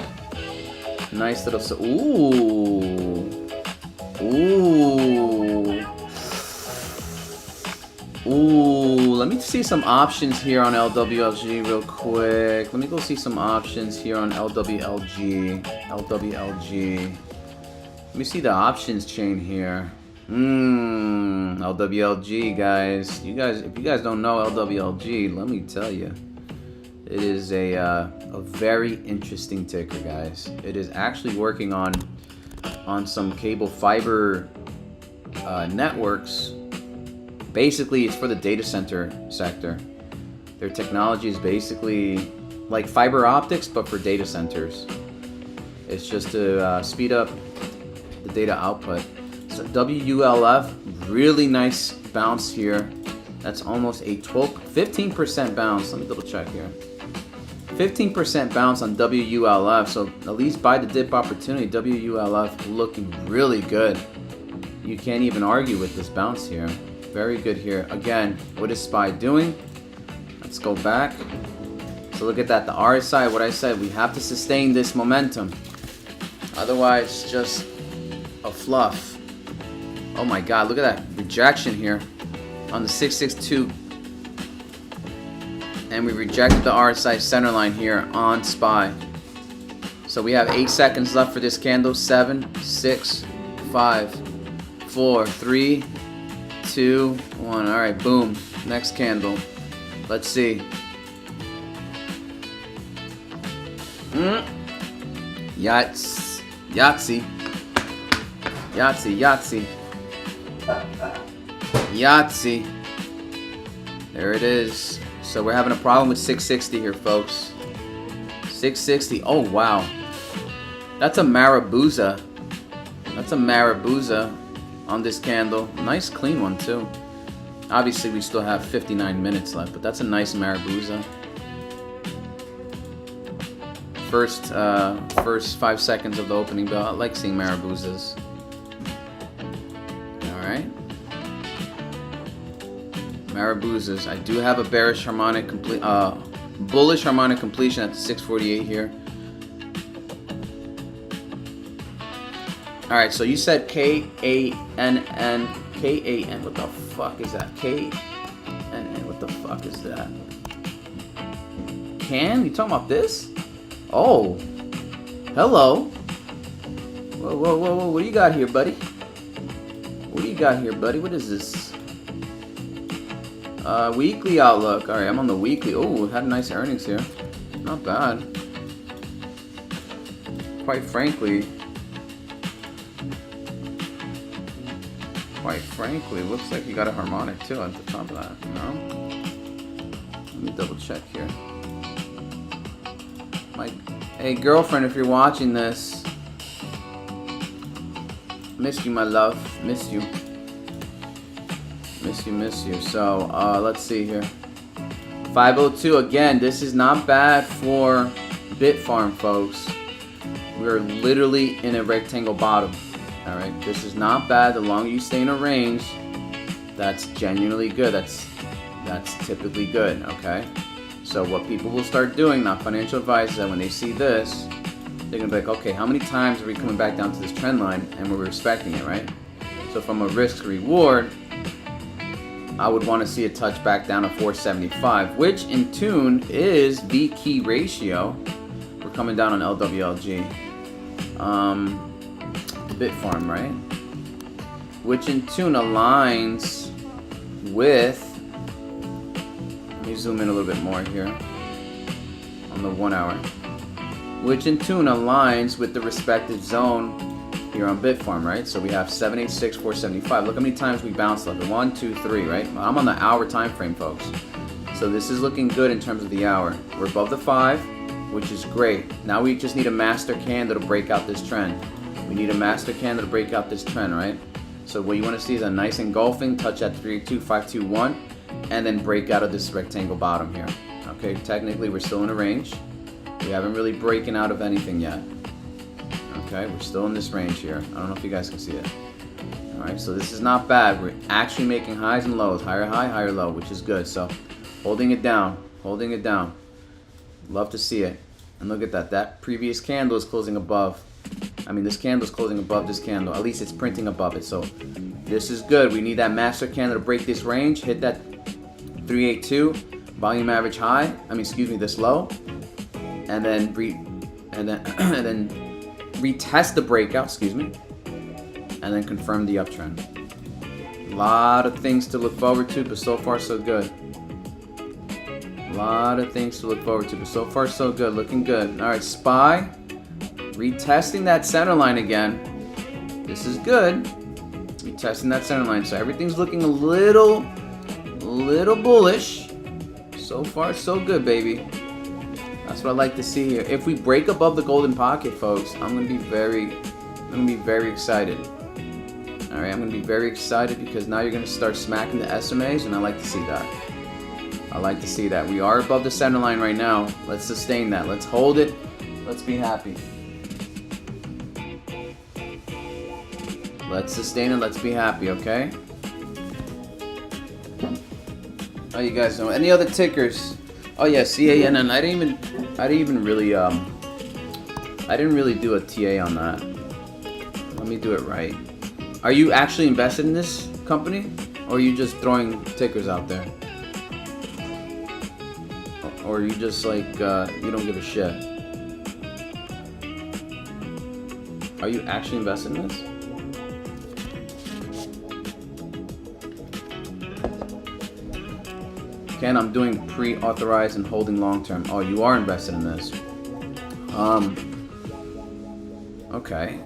Nice little, ooh. Ooh, let me see some options here on LWLG real quick. Let me go see some options here on LWLG. Let me see the options chain here. LWLG, guys. If you guys don't know LWLG, let me tell you. It is a very interesting ticker, guys. It is actually working on some cable fiber networks. Basically, it's for the data center sector. Their technology is basically like fiber optics, but for data centers. It's just to speed up the data output. So WULF, really nice bounce here. That's almost a 15% bounce. Let me double check here. 15% bounce on WULF, so at least buy the dip opportunity. WULF looking really good. You can't even argue with this bounce here. Very good here. Again, what is SPY doing? Let's go back. So look at that, the RSI, what I said, we have to sustain this momentum. Otherwise, just a fluff. Oh my God, look at that rejection here on the 662. And we rejected the RSI center line here on SPY. So we have 8 seconds left for this candle. 7, 6, 5, 4, 3, 2, 1. All right, boom. Next candle. Let's see. Yahtzee. Yahtzee. Yahtzee. Yahtzee. Yahtzee. There it is. So we're having a problem with 660 here, folks. 660. Oh, wow. That's a Marabuza. That's a Marabuza on this candle. Nice clean one, too. Obviously, we still have 59 minutes left, but that's a nice Marabuza. First 5 seconds of the opening bell. I like seeing Marabuzas. Alright. Marabuzas. I do have a bearish harmonic bullish harmonic completion at the 648 here. Alright, so you said K-A-N-N. K-A-N. What the fuck is that? K-N-N. What the fuck is that? Can? You talking about this? Oh. Hello. Whoa, whoa, whoa, whoa. What do you got here, buddy? What do you got here, buddy? What is this? Weekly outlook. Alright, I'm on the weekly. Oh, had nice earnings here. Not bad. Quite frankly, looks like you got a harmonic too at the top of that. No? Let me double check here. Hey girlfriend, if you're watching this, miss you, my love. Miss you. Miss you. So, let's see here. 502, again, this is not bad for Bitfarm, folks. We're literally in a rectangle bottom. Alright, this is not bad. The longer you stay in a range, that's genuinely good. That's typically good, okay? So what people will start doing, not financial advice, is that when they see this, they're gonna be like, okay, how many times are we coming back down to this trend line and we're respecting it, right? So from a risk reward, I would want to see it touch back down to 475, which in tune is the key ratio. We're coming down on LWLG. Bitfarm, right? Which in tune aligns with, let me zoom in a little bit more here on the 1 hour, which in tune aligns with the respective zone here on Bitfarm, right? So we have 786, 475. Look how many times we bounced left. 1, 2, 3, right? I'm on the hour time frame, folks. So this is looking good in terms of the hour. We're above the 5, which is great. Now we just need a master candle to break out this trend. We need a master candle to break out this trend, right? So what you want to see is a nice engulfing, touch at 32521, and then break out of this rectangle bottom here. Okay, technically we're still in a range. We haven't really broken out of anything yet. Okay, we're still in this range here. I don't know if you guys can see it. Alright, so this is not bad. We're actually making highs and lows. Higher high, higher low, which is good. So holding it down, holding it down. Love to see it. And look at that. That previous candle is closing above. I mean, this candle is closing above this candle. At least it's printing above it. So this is good. We need that master candle to break this range. Hit that 382 volume average high. I mean, excuse me, this low. And then and then retest the breakout, excuse me. And then confirm the uptrend. A lot of things to look forward to, but so far so good. A lot of things to look forward to, but so far so good. Looking good. All right, SPY. Retesting that center line again. This is good. Retesting that center line. So everything's looking a little bullish. So far so good, baby. That's what I like to see here. If we break above the golden pocket, folks, I'm gonna be very excited. All right, I'm gonna be very excited because now you're gonna start smacking the SMAs, and I like to see that. I like to see that. We are above the center line right now. Let's sustain that. Let's hold it. Let's be happy. Let's sustain it. Let's be happy, okay? Oh, you guys know any other tickers? Oh yeah, CANN. I didn't even really do a TA on that. Let me do it right. Are you actually invested in this company, or are you just throwing tickers out there? Or are you just like you don't give a shit? Are you actually invested in this? Ken, I'm doing pre-authorized and holding long-term. Oh, you are invested in this. Okay.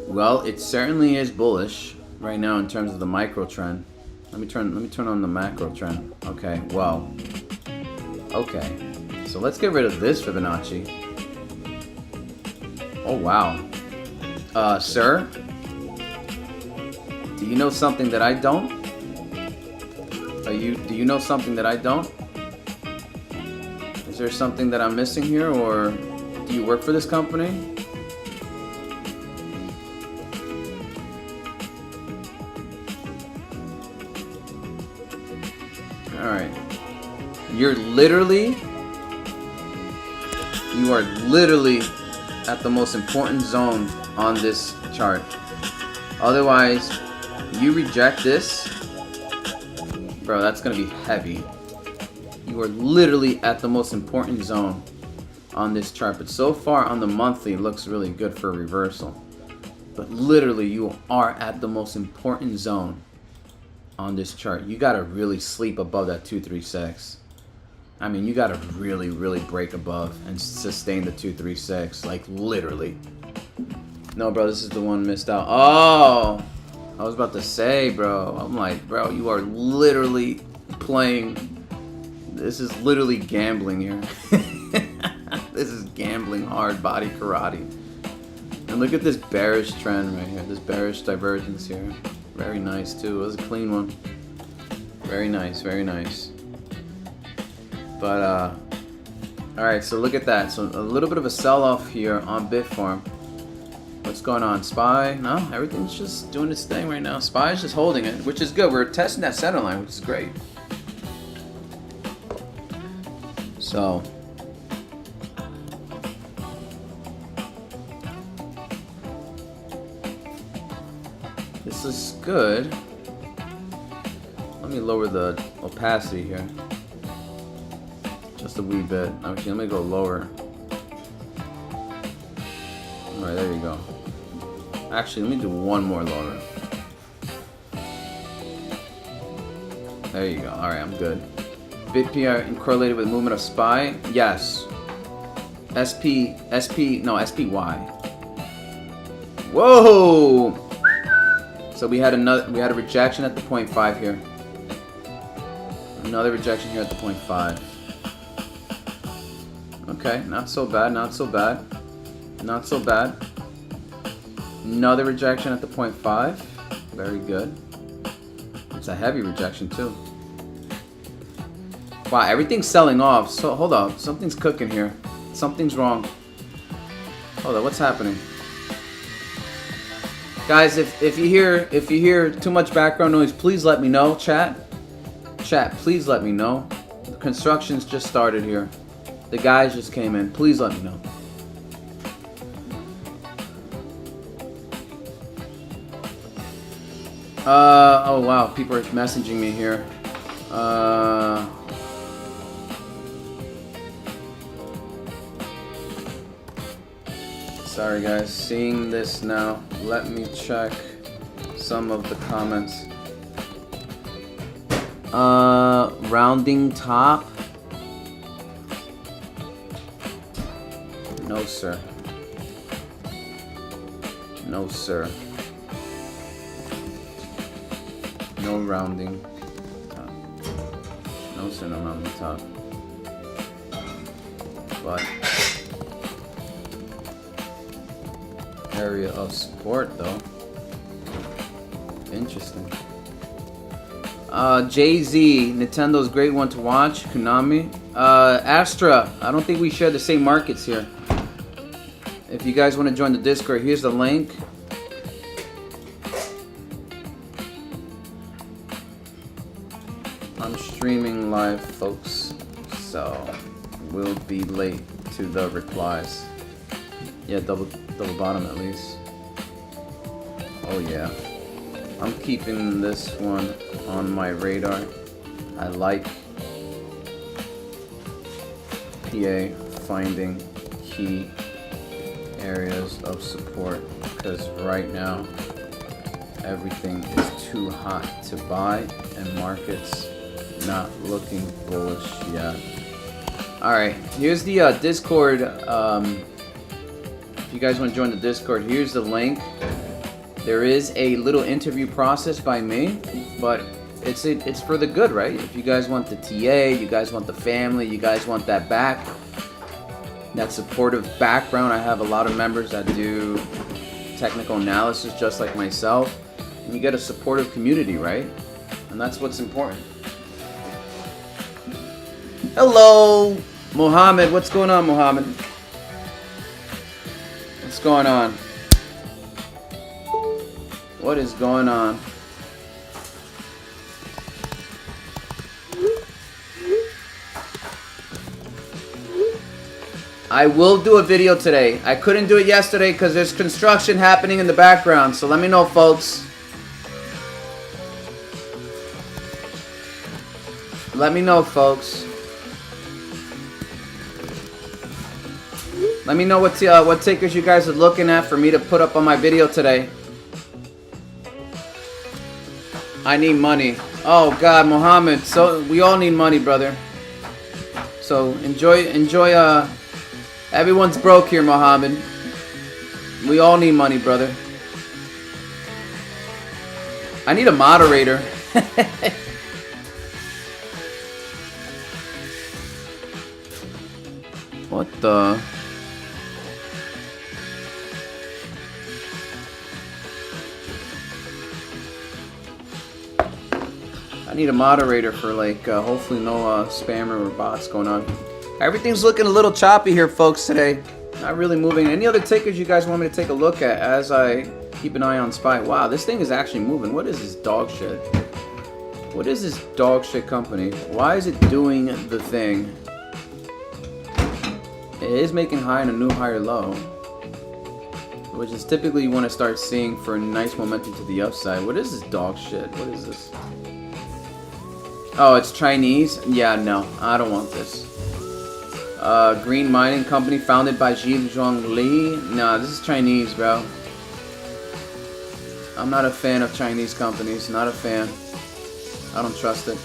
Well, it certainly is bullish right now in terms of the micro trend. Let me turn on the macro trend. Okay. Well. Okay. So let's get rid of this Fibonacci. Oh wow. Sir, do you know something that I don't? Do you know something that I don't? Is there something that I'm missing here, or do you work for this company? Alright. You are literally at the most important zone on this chart. Otherwise, you reject this, bro, that's gonna be heavy. You are literally at the most important zone on this chart. But so far on the monthly, it looks really good for a reversal. But literally, you are at the most important zone on this chart. You gotta really sleep above that 236. I mean, you gotta really, really break above and sustain the 236. Like, literally. No, bro, this is the one missed out. Oh! I was about to say, bro. I'm like, bro, you are literally playing. This is literally gambling here. This is gambling hard body karate. And look at this bearish trend right here. This bearish divergence here. Very nice, too. It was a clean one. Very nice, very nice. But, alright, so look at that. So a little bit of a sell-off here on Bitfarm. What's going on? SPY? No, everything's just doing its thing right now. SPY is just holding it, which is good. We're testing that center line, which is great. So, this is good. Let me lower the opacity here. Just a wee bit. Actually, let me go lower. Alright, there you go. Actually, let me do one more lower. There you go. Alright, I'm good. BitPR correlated with movement of SPY? Yes. SPY. Whoa! So we had a rejection at the 0.5 here. Another rejection here at the 0.5. Okay, not so bad, not so bad. Not so bad. Another rejection at the 0.5. Very good. It's a heavy rejection too. Wow, everything's selling off. So hold up, something's cooking here. Something's wrong. Hold up, what's happening? Guys, if you hear too much background noise, please let me know. Chat, please let me know. The construction's just started here. The guys just came in. Please let me know. Oh wow, people are messaging me here. Sorry guys, seeing this now. Let me check some of the comments. Rounding top. No sir. No sir. No rounding top. No sir, no rounding top. But area of support though. Interesting. Jay-Z, Nintendo's great one to watch. Konami. Astra, I don't think we share the same markets here. If you guys want to join the Discord, here's the link. I'm streaming live, folks, so we'll be late to the replies. Yeah, double bottom at least. Oh yeah. I'm keeping this one on my radar. I like PA finding key areas of support because right now everything is too hot to buy and markets not looking bullish yet. Alright, here's the Discord. If you guys want to join the Discord, here's the link. There is a little interview process by me, but it's for the good, right? If you guys want the TA, you guys want the family, you guys want that that supportive background. I have a lot of members that do technical analysis just like myself, and you get a supportive community, right? And that's what's important. Hello, Mohammed. What's going on, Mohammed? What's going on? What is going on? I will do a video today. I couldn't do it yesterday because there's construction happening in the background. So let me know, folks. Let me know, folks. Let me know what tickers you guys are looking at for me to put up on my video today. I need money. Oh God, Mohammed. So we all need money, brother. So enjoy. Everyone's broke here, Mohammed. We all need money, brother. I need a moderator. What the? I need a moderator for like, hopefully no spammer or bots going on. Everything's looking a little choppy here, folks, today. Not really moving. Any other tickers you guys want me to take a look at as I keep an eye on SPY? Wow, this thing is actually moving. What is this dog shit? What is this dog shit company? Why is it doing the thing? It is making high and a new higher low, which is typically you want to start seeing for a nice momentum to the upside. What is this dog shit? What is this? Oh, it's Chinese? Yeah, no, I don't want this. Green Mining Company founded by Xi Zhongli. Nah, this is Chinese, bro. I'm not a fan of Chinese companies. Not a fan. I don't trust it.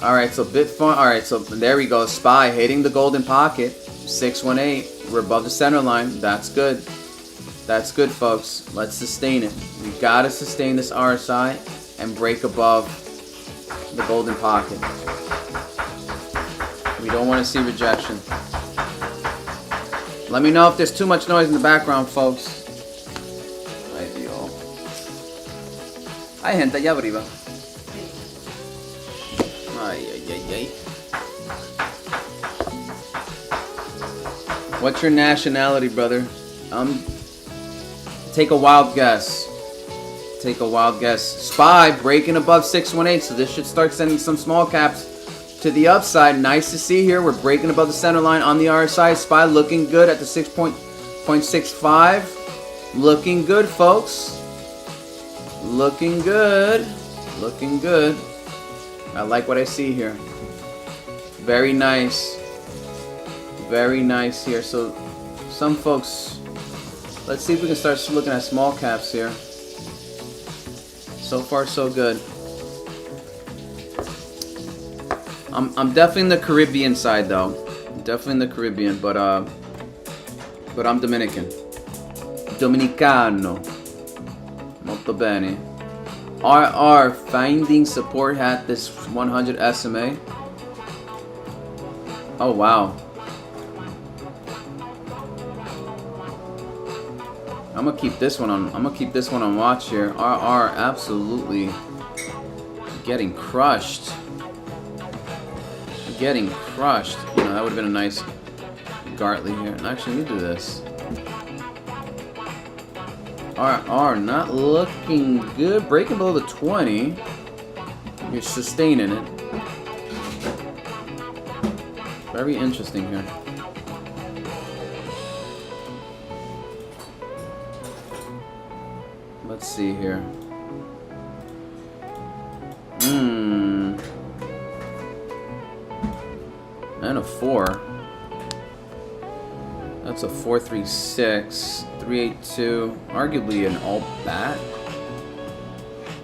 Alright, so Bitfun. Alright, so there we go. SPY hitting the golden pocket. 618. We're above the center line. That's good. That's good, folks. Let's sustain it. We gotta sustain this RSI and break above the golden pocket. We don't want to see rejection. Let me know if there's too much noise in the background, folks. Ay, Dios. Hay gente allá arriba. Ay, ay, ay, ay. What's your nationality, brother? Take a wild guess. Take a wild guess. SPY breaking above 618, so this should start sending some small caps to the upside. Nice to see here. We're breaking above the center line on the RSI. SPY looking good at the 6.65. Looking good, folks. Looking good. Looking good. I like what I see here. Very nice. Very nice here. So some folks, let's see if we can start looking at small caps here. So far so good. I'm definitely in the Caribbean side though. Definitely in the Caribbean, but I'm Dominican. Dominicano. Molto bene. RR finding support at this 100 SMA. Oh wow. I'm gonna keep this one on watch here. RR absolutely getting crushed. Getting crushed. You know, that would have been a nice Gartley here. Actually, let me do this. RR not looking good. Breaking below the 20. You're sustaining it. Very interesting here. Let's see here. And a 4. That's a 436, 382. Arguably an alt bat.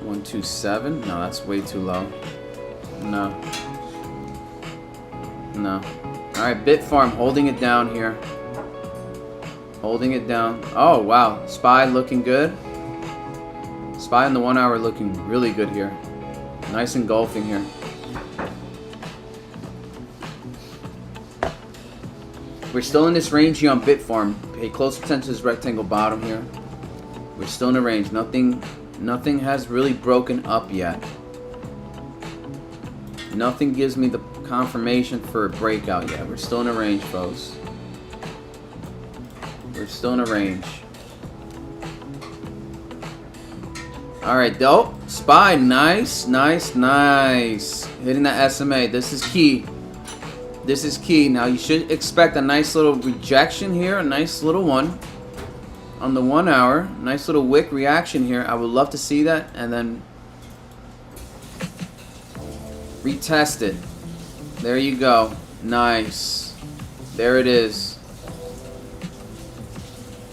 127. No, that's way too low. No. No. Alright, Bitfarm holding it down here. Holding it down. Oh, wow. SPY looking good. SPY in the 1 hour looking really good here. Nice engulfing here. We're still in this range here on Bitfarm. Pay close attention to this rectangle bottom here. We're still in the range. Nothing has really broken up yet. Nothing gives me the confirmation for a breakout yet. We're still in a range, folks. We're still in a range. Alright, dope. SPY, nice, nice, nice. Hitting that SMA. This is key. This is key. Now you should expect a nice little rejection here. A nice little one. On the 1 hour. Nice little wick reaction here. I would love to see that. And then retest it. There you go. Nice. There it is.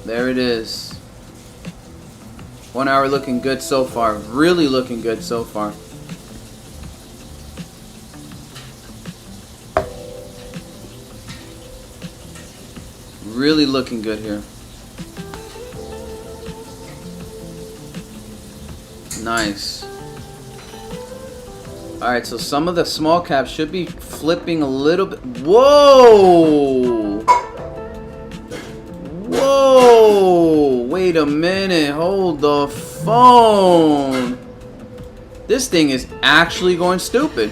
There it is. 1 hour looking good so far. Really looking good so far. Really looking good here. Nice. Alright, so some of the small caps should be flipping a little bit. Whoa! Whoa! Wait a minute. Hold the phone. This thing is actually going stupid.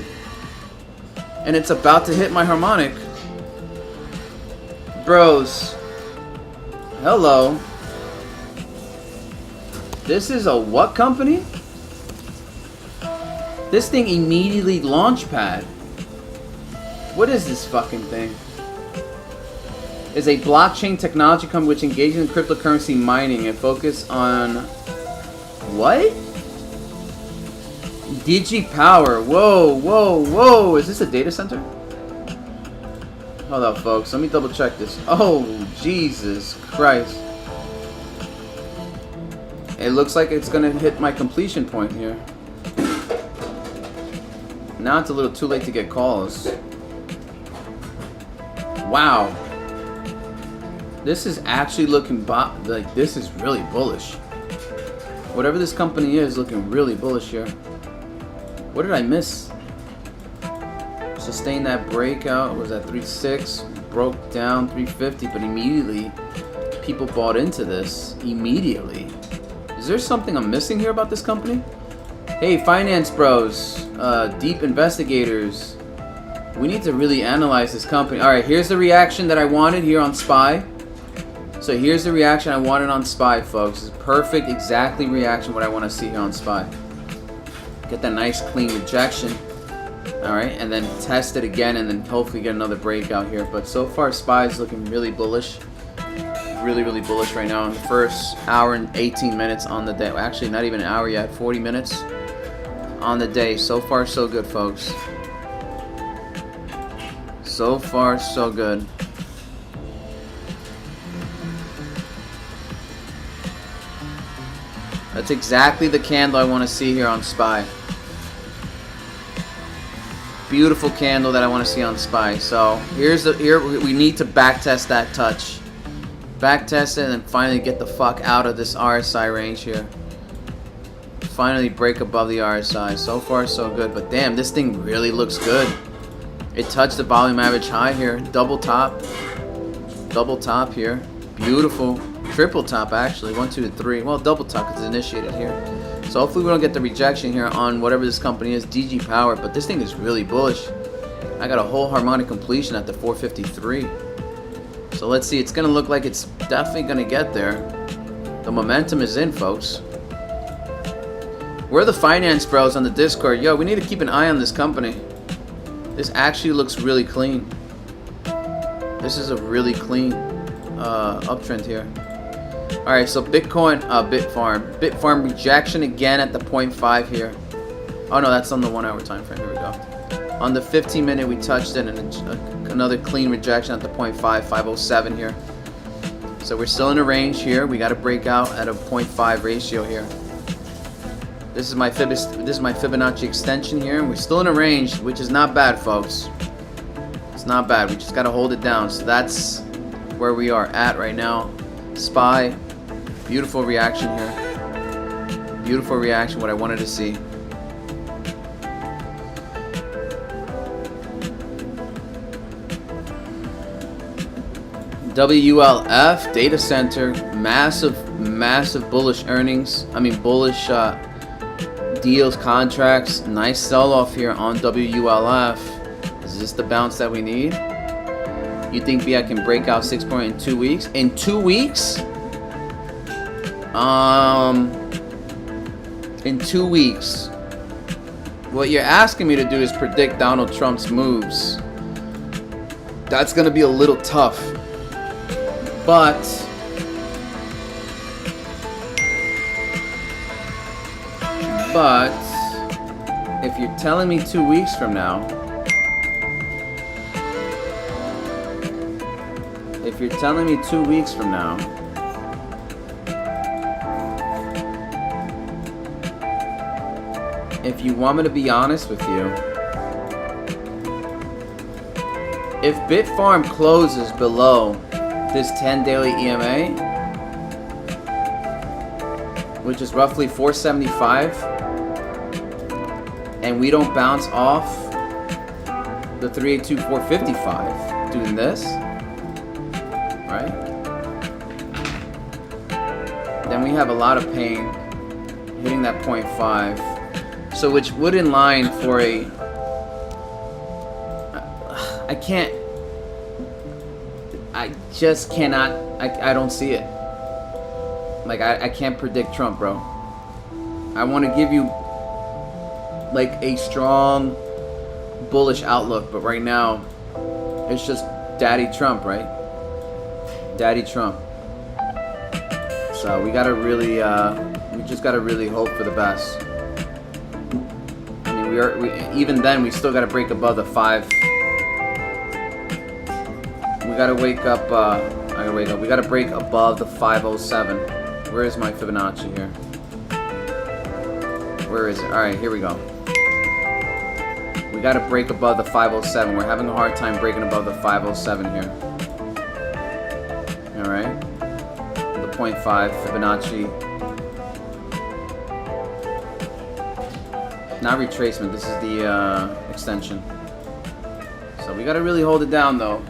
And it's about to hit my harmonic. Bros. Hello. This is a what company? This thing immediately launchpad. What is this fucking thing? Is a blockchain technology company which engages in cryptocurrency mining and focus on what? DigiPower. Whoa, whoa, whoa. Is this a data center? Hold up, folks. Let me double check this. Oh, Jesus Christ. It looks like it's going to hit my completion point here. Now it's a little too late to get calls. Wow. This is actually looking like this is really bullish. Whatever this company is looking really bullish here. What did I miss? Sustained that breakout, was at 3.6, broke down 350, but immediately people bought into this. Immediately. Is there something I'm missing here about this company? Hey, finance bros, deep investigators, we need to really analyze this company. Alright, here's the reaction that I wanted here on SPY. So here's the reaction I wanted on SPY, folks. It's perfect, exactly reaction what I want to see here on SPY. Get that nice clean rejection. All right, and then test it again, and then hopefully get another breakout here. But so far, SPY is looking really bullish. Really bullish right now in the first hour and 18 minutes on the day. Actually, not even an hour yet, 40 minutes on the day. So far, so good, folks. So far, so good. That's exactly the candle I want to see here on SPY. Beautiful candle that I want to see on SPY. So here we need to backtest that touch. Backtest it and then finally get the fuck out of this RSI range here. Finally break above the RSI. So far so good, but damn, this thing really looks good. It touched the volume average high here. Double top here. Beautiful. Triple top actually. 1, 2, 3. Well, double top because it's initiated here. So hopefully we don't get the rejection here on whatever this company is, DG Power. But this thing is really bullish. I got a whole harmonic completion at the 453. So let's see. It's going to look like it's definitely going to get there. The momentum is in, folks. We're the finance bros on the Discord. Yo, we need to keep an eye on this company. This actually looks really clean. This is a really clean uptrend here. Alright, so Bitcoin, Bitfarm rejection again at the 0.5 here. Oh no, that's on the 1 hour time frame. Here we go. On the 15 minute we touched it, and another clean rejection at the 0.5, 507 here. So we're still in a range here. We got to break out at a 0.5 ratio here. This is my Fibonacci extension here, and we're still in a range, which is not bad, folks. It's not bad. We just got to hold it down. So that's where we are at right now. SPY, beautiful reaction here. Beautiful reaction, what I wanted to see. WLF data center, massive bullish earnings. I mean bullish deals, contracts. Nice sell-off here on WLF. Is this the bounce that we need? You think BI can break out 6 point in 2 weeks? In 2 weeks? In 2 weeks. What you're asking me to do is predict Donald Trump's moves. That's gonna be a little tough. But if you're telling me 2 weeks from now, if you want me to be honest with you, if Bitfarm closes below this 10 daily EMA, which is roughly 475, and we don't bounce off the 382 455 doing this, right? Then we have a lot of pain hitting that 0.5. So which would in line for a I just cannot, I don't see it. Like, I can't predict Trump, bro. I want to give you, like, a strong, bullish outlook. But right now, it's just Daddy Trump, right? Daddy Trump. So we got to really, we just got to really hope for the best. I mean, even then, we still got to break above the 5. We gotta wake up, we gotta break above the 507. Where is my Fibonacci here? Where is it? Alright, here we go. We gotta break above the 507. We're having a hard time breaking above the 507 here. Alright. The 0.5 Fibonacci. Not retracement, this is the extension. So we gotta really hold it down though.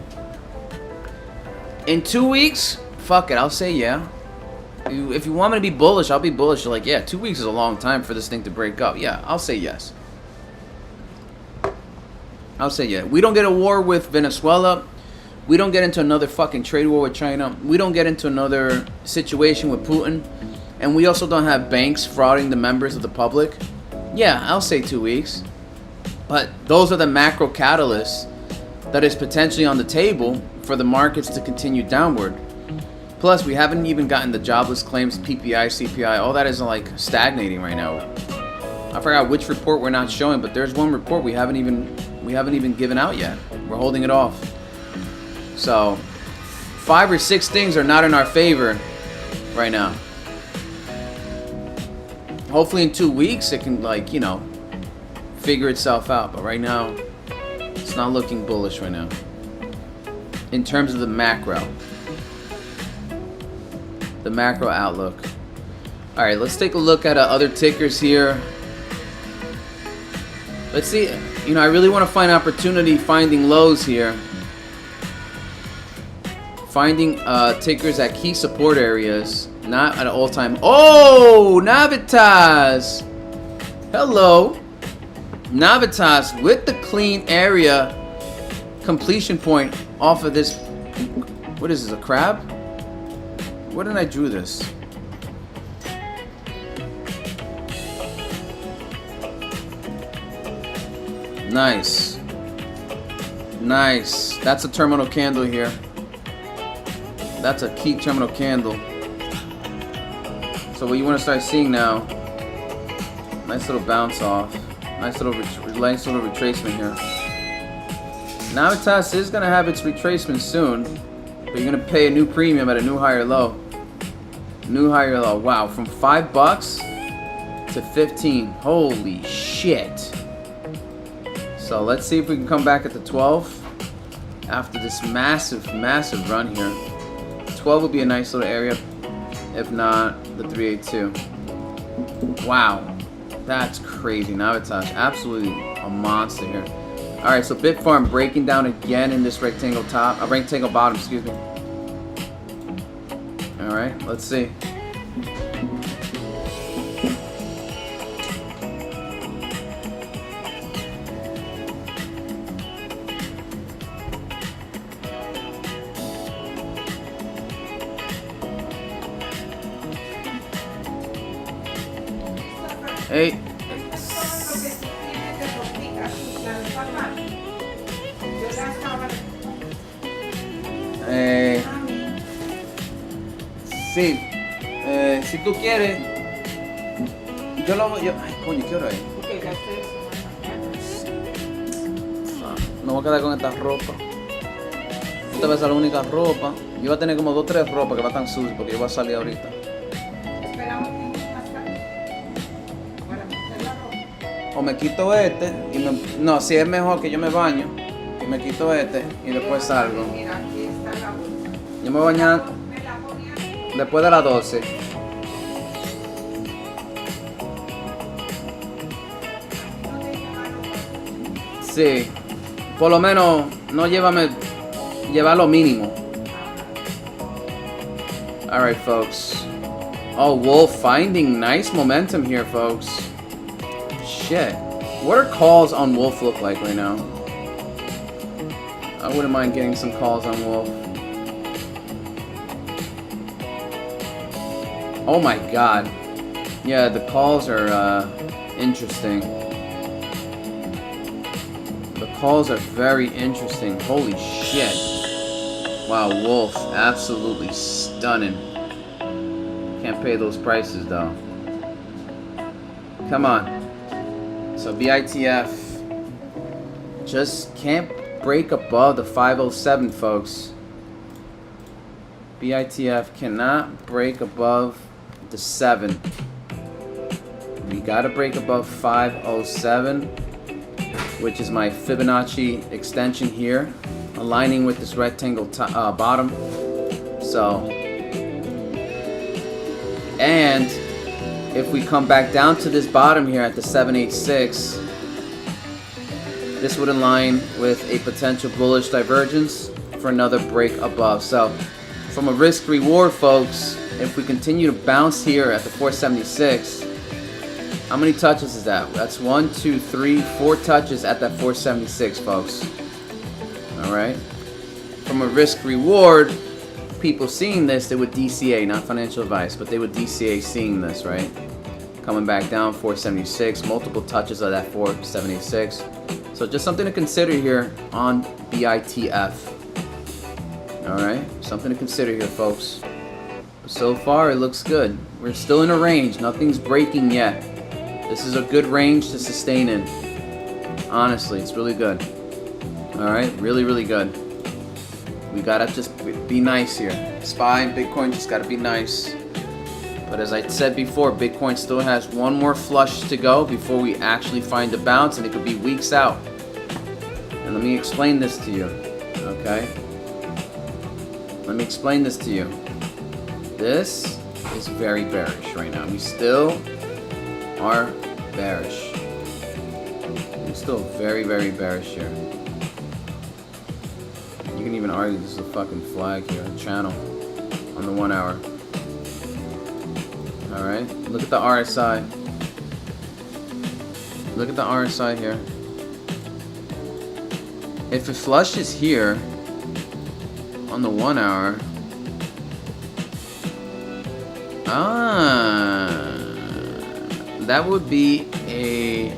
In 2 weeks, fuck it, I'll say yeah. If you want me to be bullish, I'll be bullish. You're like, yeah, 2 weeks is a long time for this thing to break up. Yeah, I'll say yes. I'll say yeah. We don't get a war with Venezuela. We don't get into another fucking trade war with China. We don't get into another situation with Putin. And we also don't have banks frauding the members of the public. Yeah, I'll say 2 weeks. But those are the macro catalysts that is potentially on the table for the markets to continue downward. Plus, we haven't even gotten the jobless claims, PPI, CPI. All that is like stagnating right now. I forgot which report we're not showing, but there's one report we haven't even given out yet. We're holding it off. So 5 or 6 things are not in our favor right now. Hopefully in 2 weeks it can, like, you know, figure itself out. But right now, it's not looking bullish right now in terms of the macro. The macro outlook. All right, let's take a look at other tickers here. Let's see. You know, I really want to find opportunity finding lows here. Finding tickers at key support areas, not at all-time. Oh, Navitas. Hello. Navitas with the clean area completion point off of this. What is this, a crab? Where did I drew this? Nice. Nice. That's a terminal candle here. That's a key terminal candle. So what you want to start seeing now, nice little bounce off. Nice little retracement here. Navitas is going to have its retracement soon. But you're going to pay a new premium at a new higher low. New higher low. Wow, from $5 to 15. Holy shit. So let's see if we can come back at the 12 after this massive run here. 12 would be a nice little area. If not, the 382. Wow. That's crazy. Navitas, absolutely a monster here. All right, so Bitfarm breaking down again in this rectangle top, rectangle bottom, excuse me. All right, let's see. Hey. Sí, si tú quieres, yo lo voy. Ay, coño, ¿qué hora es? No voy a quedar con esta ropa. Esta va a ser la única ropa. Yo voy a tener como 2 o 3 ropas que va a estar sucias porque yo voy a salir ahorita. O me quito este y me... No, si es mejor que yo me baño y me quito este y después salgo. Yo me voy a bañar después de las 12. Sí, por lo menos no llevar lo mínimo. Alright, folks. Oh, Wolf finding nice momentum here, folks. Shit. What are calls on Wolf look like right now? I wouldn't mind getting some calls on Wolf. Oh my god. Yeah, the calls are interesting. The calls are very interesting. Holy shit. Wow, Wolf, absolutely stunning. Can't pay those prices though. Come on. So BITF just can't break above the 507, folks. BITF cannot break above the 7. We gotta break above 507, which is my Fibonacci extension here, aligning with this rectangle bottom. So, and if we come back down to this bottom here at the 786, this would align with a potential bullish divergence for another break above. So, from a risk reward, folks, if we continue to bounce here at the 476, how many touches is that? That's 1, 2, 3, 4 touches at that 476, folks. Alright. From a risk reward, people seeing this, they would DCA, not financial advice, but they would DCA seeing this, right? Coming back down 476, multiple touches of that 476. So just something to consider here on BITF. Alright, something to consider here, folks. So far, it looks good. We're still in a range. Nothing's breaking yet. This is a good range to sustain in. Honestly, it's really good. Alright, really, really good. We gotta just be nice here. SPY and Bitcoin just gotta be nice. But as I said before, Bitcoin still has one more flush to go before we actually find a bounce, and it could be weeks out. And let me explain this to you, okay? Let me explain this to you. This is very bearish right now. We still are bearish. We're still very, very bearish here. You can even argue this is a fucking flag here, a channel on the 1 hour. Alright, look at the RSI. Look at the RSI here. If it flushes here on the 1 hour, that would be a,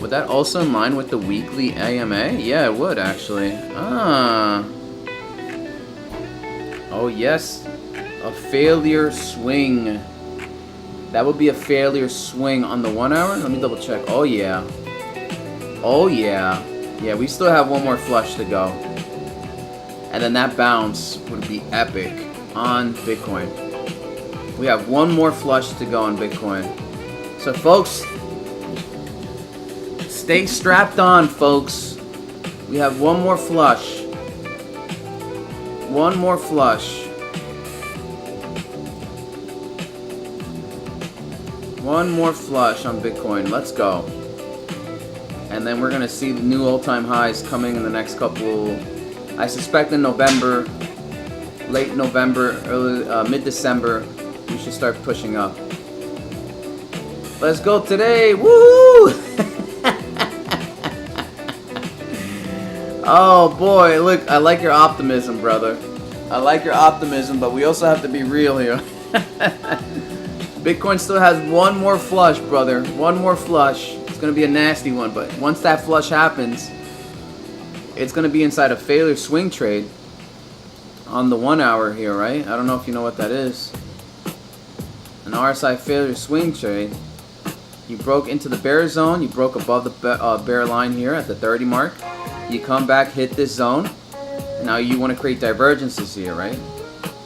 Would that also in line with the weekly AMA? Yeah, it would actually. Oh yes, a failure swing. That would be a failure swing on the 1 hour. Let me double check. Oh yeah. Oh yeah. Yeah, we still have one more flush to go. And then that bounce would be epic on Bitcoin. We have one more flush to go on Bitcoin. So folks, stay strapped on, folks. We have one more flush. One more flush. One more flush on Bitcoin. Let's go. And then we're gonna see the new all-time highs coming in the next couple. I suspect in November, late November, early mid-December, we should start pushing up. Let's go today. Woo! Oh boy, look, I like your optimism, brother. I like your optimism, but we also have to be real here. Bitcoin still has one more flush, brother. One more flush. It's going to be a nasty one, but once that flush happens, it's going to be inside a failure swing trade on the 1 hour here, right? I don't know if you know what that is. An RSI failure swing trade. You broke into the bear zone. You broke above the bear line here at the 30 mark. You come back, hit this zone. Now you want to create divergences here, right?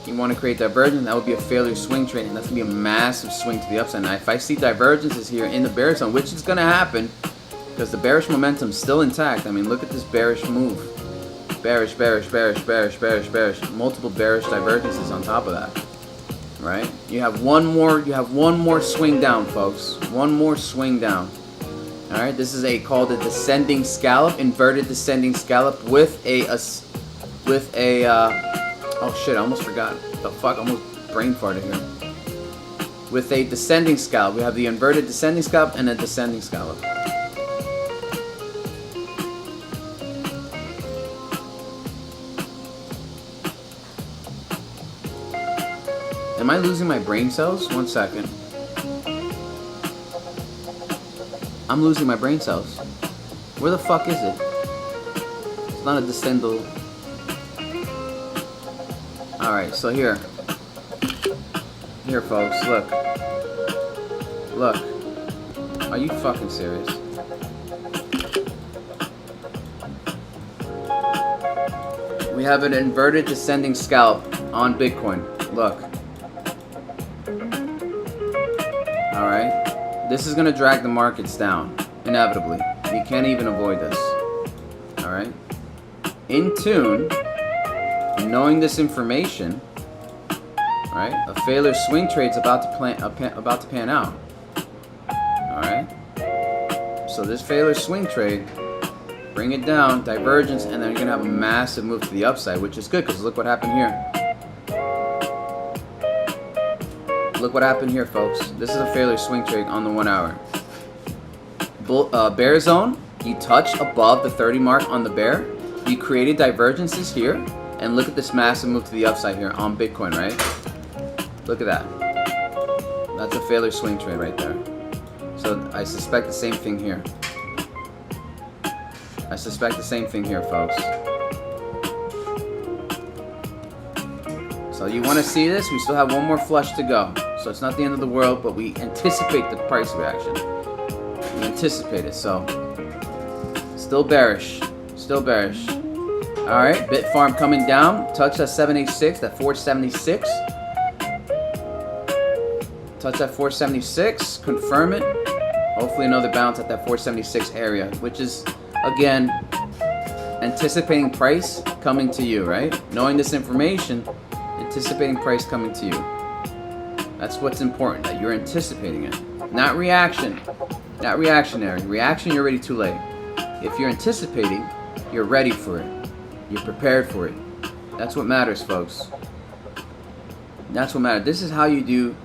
You want to create divergence, that would be a failure swing trade, and that's going to be a massive swing to the upside. Now, if I see divergences here in the bear zone, which is going to happen, because the bearish momentum is still intact. I mean, look at this bearish move. Bearish, bearish, bearish, bearish, bearish, bearish. Multiple bearish divergences on top of that. Right? You have one more swing down, folks. One more swing down. Alright, this is called a descending scallop, inverted descending scallop with a oh shit, I almost forgot. The fuck, I almost brain farted here. With a descending scallop. We have the inverted descending scallop and a descending scallop. Am I losing my brain cells? 1 second. I'm losing my brain cells. Where the fuck is it? It's not a descendal. Alright, so here. Here, folks, look. Look. Are you fucking serious? We have an inverted descending scallop on Bitcoin. Look. Alright. This is going to drag the markets down. Inevitably. You can't even avoid this. Alright. In tune. Knowing this information, right? A failure swing trade's about to pan out. All right. So this failure swing trade, bring it down, divergence, and then you're gonna have a massive move to the upside, which is good because look what happened here. Look what happened here, folks. This is a failure swing trade on the 1 hour. Bear zone. You touch above the 30 mark on the bear. You created divergences here. And look at this massive move to the upside here on Bitcoin, right? Look at that. That's a failure swing trade right there. So I suspect the same thing here. I suspect the same thing here, folks. So you want to see this? We still have one more flush to go. So it's not the end of the world, but we anticipate the price reaction. We anticipate it, so still bearish. Still bearish. Alright, Bitfarm coming down. Touch that 786, that 476. Touch that 476. Confirm it. Hopefully another bounce at that 476 area, which is, again, anticipating price coming to you, right? Knowing this information, anticipating price coming to you. That's what's important, that you're anticipating it. Not reaction. Not reactionary. Reaction, you're already too late. If you're anticipating, you're ready for it. You're prepared for it. That's what matters, folks. That's what matters. This is how you do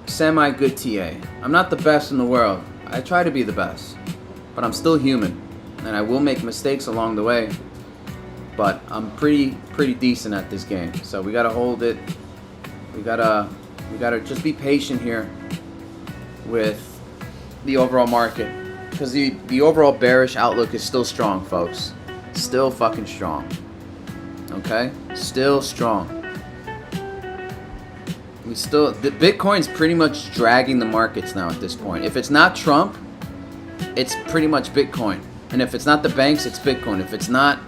semi-good TA. I'm not the best in the world. I try to be the best. But I'm still human. And I will make mistakes along the way. But I'm pretty decent at this game. So we gotta hold it. We gotta just be patient here with the overall market. Because the overall bearish outlook is still strong, folks. Still fucking strong. Okay? Still strong. The Bitcoin's pretty much dragging the markets now at this point. If it's not Trump, it's pretty much Bitcoin. And if it's not the banks, it's Bitcoin. If it's not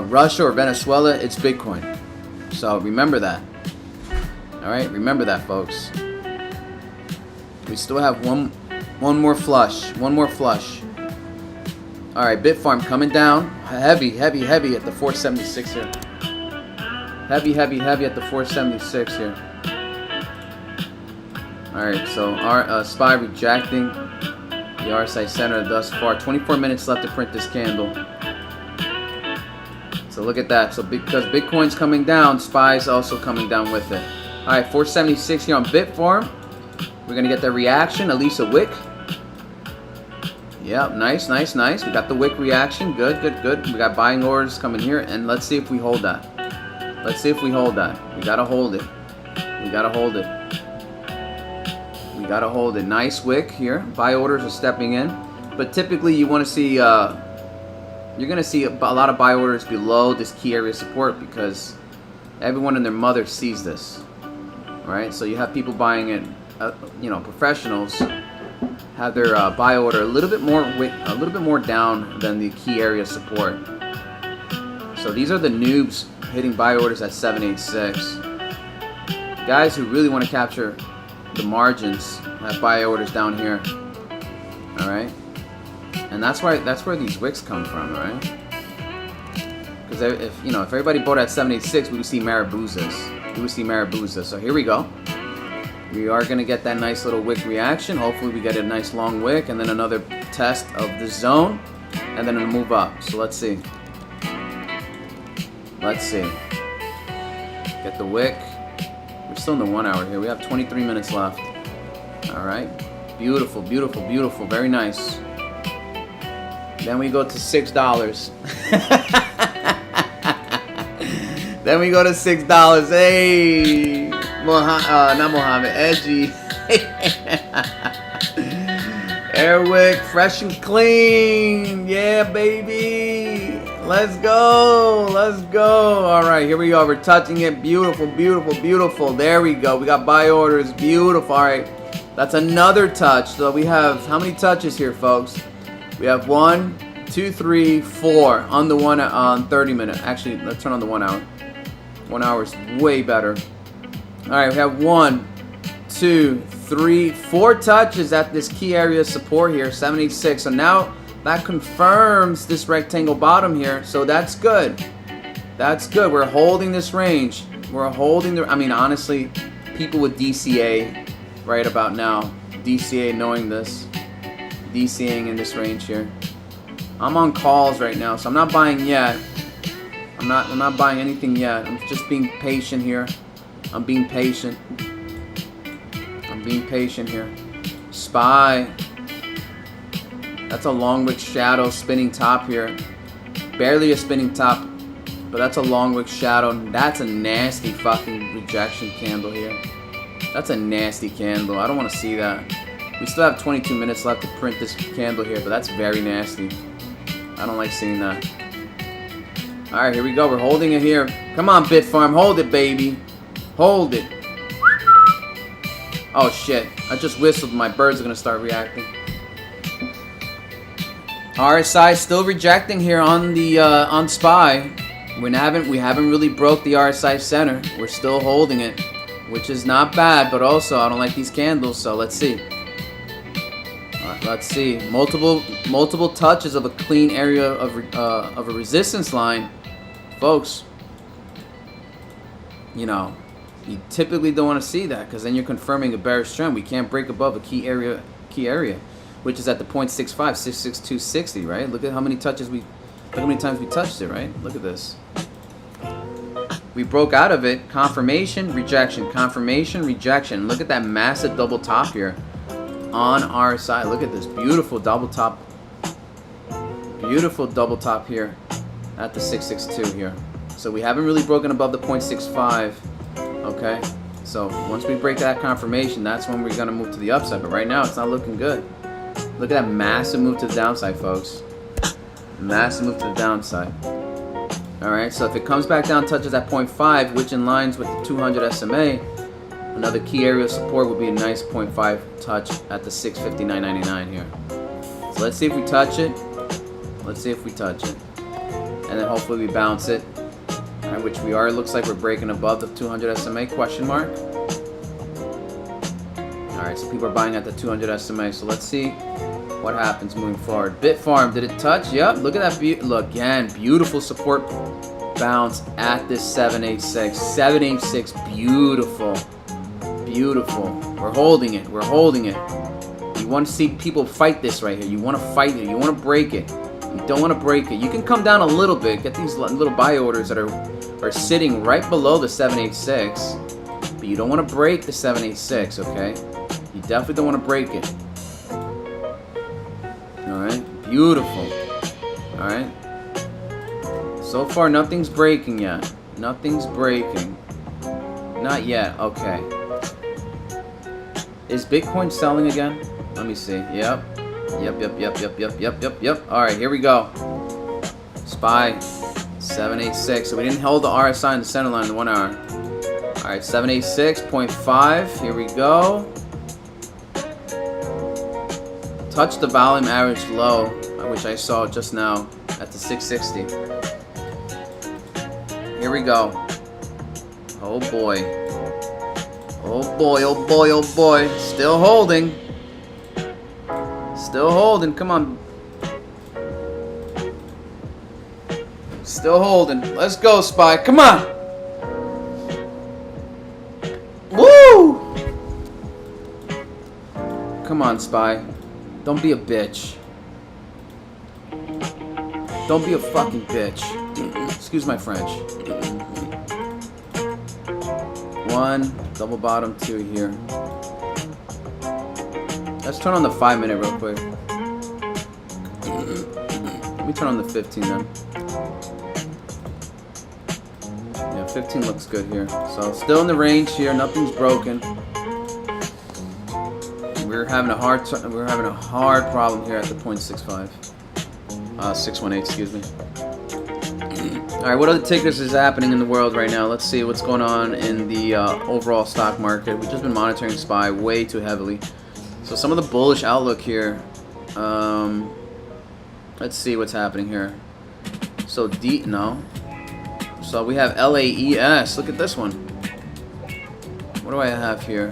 Russia or Venezuela, it's Bitcoin. So remember that. Alright? Remember that, folks. We still have one more flush. One more flush. Alright, Bitfarm coming down. Heavy at the 476 here. Heavy at the 476 here. Alright, so our SPY rejecting the RSI center thus far. 24 minutes left to print this candle. So look at that. So because Bitcoin's coming down, SPY's also coming down with it. Alright, 476 here on Bitfarm. We're going to get the reaction, at least a wick. Yep, nice. We got the wick reaction. Good. We got buying orders coming here. And let's see if we hold that. Let's see if we hold that. We got to hold it. We got to hold it. We got to hold it. Nice wick here. Buy orders are stepping in. But typically you want to see, you're going to see a lot of buy orders below this key area support because everyone and their mother sees this. Right? So you have people buying it. Professionals have their buy order a little bit more down than the key area support. So these are the noobs hitting buy orders at 786. Guys who really want to capture the margins have buy orders down here. All right, and that's where these wicks come from, all right? Because if everybody bought at 786, we would see marabuzas. We would see marabuzas. So here we go. We are going to get that nice little wick reaction. Hopefully we get a nice long wick and then another test of the zone and then a move up. So let's see. Let's see. Get the wick. We're still in the 1 hour here. We have 23 minutes left. All right. Beautiful. Very nice. Then we go to $6. Then we go to $6. Hey. Not Mohammed, Edgy. Airwick, fresh and clean. Yeah, baby. Let's go. All right, here we go. We're touching it. Beautiful. There we go. We got buy orders. Beautiful. All right, that's another touch. So we have how many touches here, folks? We have 1, 2, 3, 4 on the 30 minute. Actually, let's turn on the 1 hour. 1 hour is way better. All right, we have 1, 2, 3, 4 touches at this key area support here, 786. So now that confirms this rectangle bottom here. So that's good. That's good. We're holding this range. We're holding honestly, people with DCA right about now, DCA knowing this, DCAing in this range here. I'm on calls right now, so I'm not buying yet. I'm not buying anything yet. I'm just being patient here. I'm being patient here. SPY. That's a long wick shadow spinning top here. Barely a spinning top, but that's a long wick shadow. That's a nasty fucking rejection candle here. That's a nasty candle. I don't want to see that. We still have 22 minutes left to print this candle here, but that's very nasty. I don't like seeing that. Alright, here we go. We're holding it here. Come on, Bitfarm. Hold it, baby. Hold it. Oh, shit. I just whistled. My birds are going to start reacting. RSI still rejecting here on the on SPY. We haven't really broke the RSI center. We're still holding it, which is not bad, but also I don't like these candles, so let's see. Let's see. Multiple touches of a clean area of a resistance line, folks. You know, you typically don't want to see that because then you're confirming a bearish trend. We can't break above a key area, which is at the 0.65, 66260, right? Look at how many touches look how many times we touched it, right? Look at this. We broke out of it. Confirmation, rejection, confirmation, rejection. Look at that massive double top here on RSI. Look at this beautiful double top. Beautiful double top here at the 662 here. So we haven't really broken above the 0.65. Okay. So once we break that confirmation, that's when we're going to move to the upside. But right now, it's not looking good. Look at that massive move to the downside, folks. Massive move to the downside. Alright, so if it comes back down, touches that 0.5, which aligns with the 200 SMA, another key area of support would be a nice 0.5 touch at the 659.99 here. So let's see if we touch it. Let's see if we touch it. And then hopefully we bounce it. Alright, which we are. It looks like we're breaking above the 200 SMA, question mark. Alright, so people are buying at the 200 SMA. So let's see what happens moving forward. Bitfarm, did it touch? Yep, look at that. Look, again, beautiful support bounce at this 786. 786, beautiful. Beautiful. We're holding it. We're holding it. You want to see people fight this right here. You want to fight it. You want to break it. You don't want to break it. You can come down a little bit. Get these little buy orders that are sitting right below the 786. But you don't want to break the 786, okay? You definitely don't want to break it. Alright, beautiful. Alright. So far, nothing's breaking yet. Nothing's breaking. Not yet, okay. Is Bitcoin selling again? Let me see. Yep. Yep. Alright, here we go. SPY 786. So we didn't hold the RSI in the center line in the 1 hour. Alright, 786.5. Here we go. Touch the volume average low, which I saw just now at the 660. Here we go. Oh boy. Oh boy, oh boy, oh boy. Still holding. Still holding. Come on. Still holding. Let's go, SPY. Come on. Woo! Come on, SPY. Don't be a bitch. Don't be a fucking bitch. Excuse my French. 1, double bottom, 2 here. Let's turn on the 5-minute real quick. Let me turn on the 15 then. Yeah, 15 looks good here. So still in the range here. Nothing's broken. We're having a hard problem here at the 0.65. 618, excuse me. Alright, what other tickers is happening in the world right now? Let's see what's going on in the overall stock market. We've just been monitoring SPY way too heavily. So some of the bullish outlook here. Let's see what's happening here. So So we have LAES. Look at this one. What do I have here?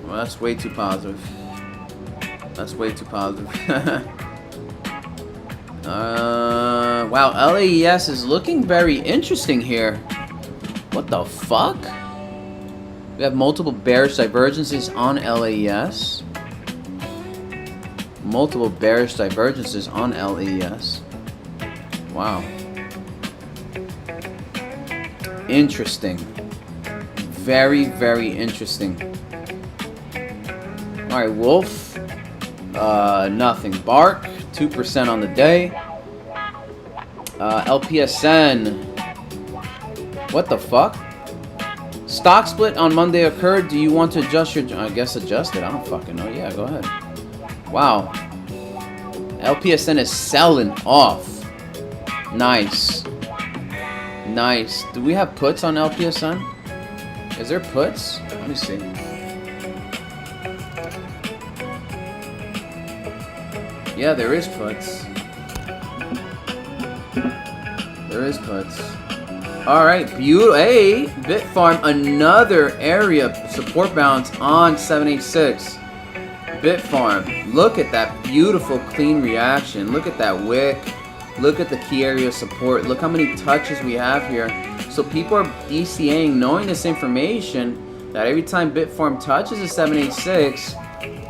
Well, that's way too positive. That's way too positive. Wow, LAES is looking very interesting here. What the fuck? We have multiple bearish divergences on LAES. Multiple bearish divergences on LAES. Wow. Interesting. Very, very interesting. Alright, Wolf. Nothing. Bark, 2% on the day. LPSN. What the fuck? Stock split on Monday occurred. Do you want to adjust your... I guess adjust it. I don't fucking know. Yeah, go ahead. Wow. LPSN is selling off. Nice. Nice. Do we have puts on LPSN? Is there puts? Let me see. Yeah, there is puts. There is puts. Alright, beautiful. Hey, Bitfarm, another area support bounce on 786. Bitfarm, look at that beautiful clean reaction. Look at that wick. Look at the key area support. Look how many touches we have here. So people are DCAing, knowing this information, that every time Bitfarm touches a 786,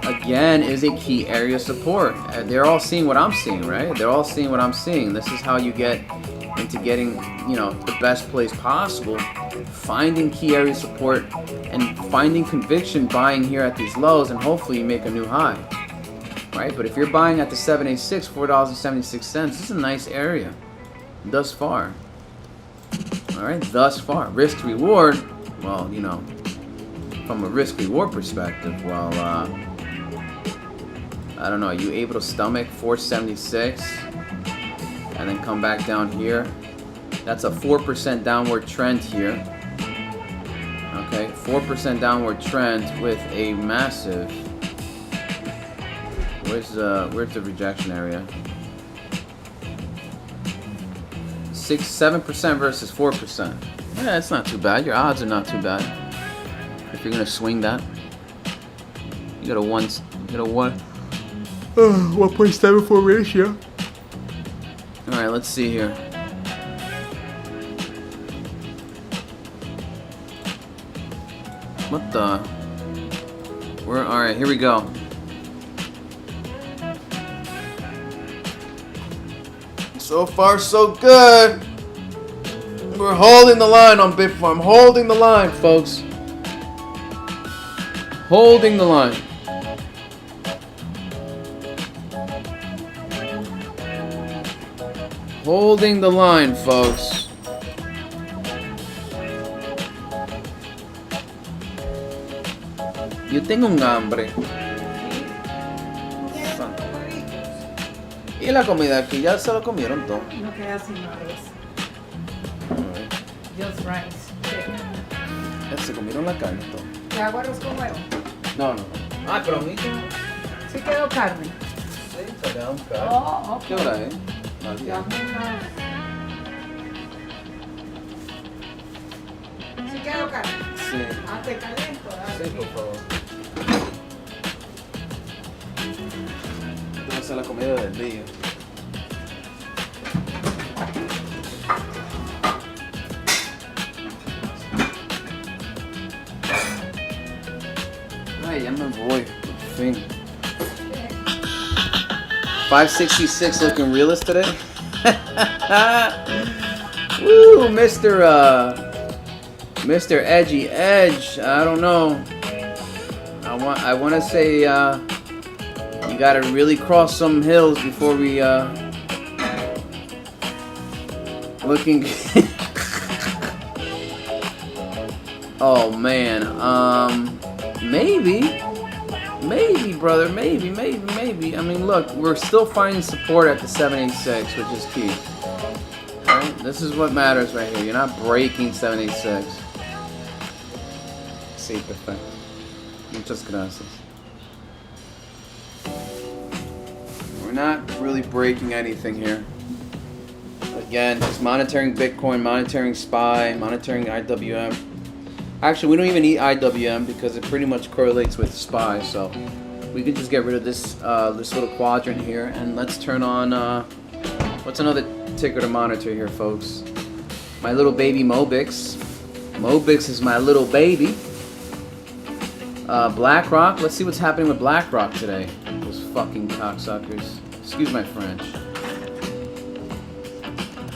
again, is a key area support. They're all seeing what I'm seeing, right? They're all seeing what I'm seeing. This is how you get into getting, you know, the best plays possible. Finding key area support and finding conviction buying here at these lows, and hopefully you make a new high, right? But if you're buying at the 786, $4.76, this is a nice area thus far. All right, thus far. Risk reward, well, you know, from a risk reward perspective, well, I don't know, are you able to stomach 476 and then come back down here? That's a 4% downward trend here. Okay, 4% downward trend with a massive. Where's the rejection area? 7% versus 4%. Yeah, it's not too bad. Your odds are not too bad. If you're gonna swing that, you got a 1.74 ratio. All right, let's see here. What the? All right, here we go. So far, so good. We're holding the line on Bitfarm. Holding the line, folks. Holding the line. Holding the line, folks. Yo tengo un hambre. Y la comida aquí ya se lo comieron todo. No queda sin arroz. Just rice. Ya se comieron la carne todo. ¿Te hago arroz con huevo? No, no. Ah, pero a mí Sí quedó carne. sí, se queda un carne. Oh, ok. ¿Qué hora es? Ya ¿Sí quedó carne? Sí. Ah, te caliento. Dale. Sí, por favor. Esta va a ser la comida del día. Ay, ya me voy, por fin. 566 looking realist today. Woo, Mr. Edgy Edge. I don't know. I want to say you gotta really cross some hills before we looking. Oh man, maybe brother, maybe. I mean, look, we're still finding support at the 786, which is key. All right, this is what matters right here. You're not breaking 786. Sí, perfecto. Muchas gracias. We're not really breaking anything here. Again, just monitoring Bitcoin, monitoring SPY, monitoring IWM. Actually, we don't even need IWM because it pretty much correlates with SPY, so we can just get rid of this this little quadrant here, and let's turn on what's another ticker to monitor here, folks? My little baby Mobix. Mobix is my little baby. BlackRock. Let's see what's happening with BlackRock today. Those fucking cocksuckers. Excuse my French.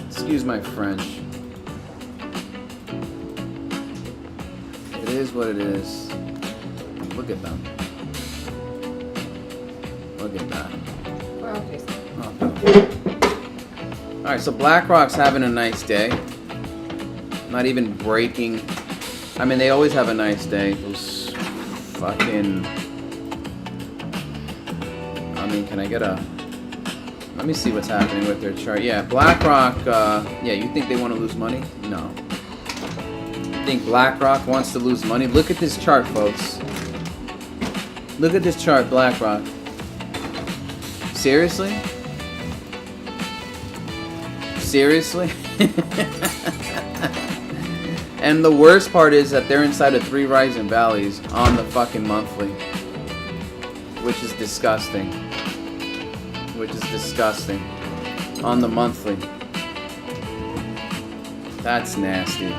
Excuse my French. It is what it is. Look at them. Look at that. Well, okay. Oh, no. Alright, so BlackRock's having a nice day. Not even breaking. I mean, they always have a nice day. Those fucking... I mean, can I get a... Let me see what's happening with their chart. Yeah, BlackRock, yeah, you think they want to lose money? No. You think BlackRock wants to lose money? Look at this chart, folks. Look at this chart, BlackRock. Seriously? Seriously? And the worst part is that they're inside of 3 rising valleys on the fucking monthly. Which is disgusting. Which is disgusting. On the monthly. That's nasty.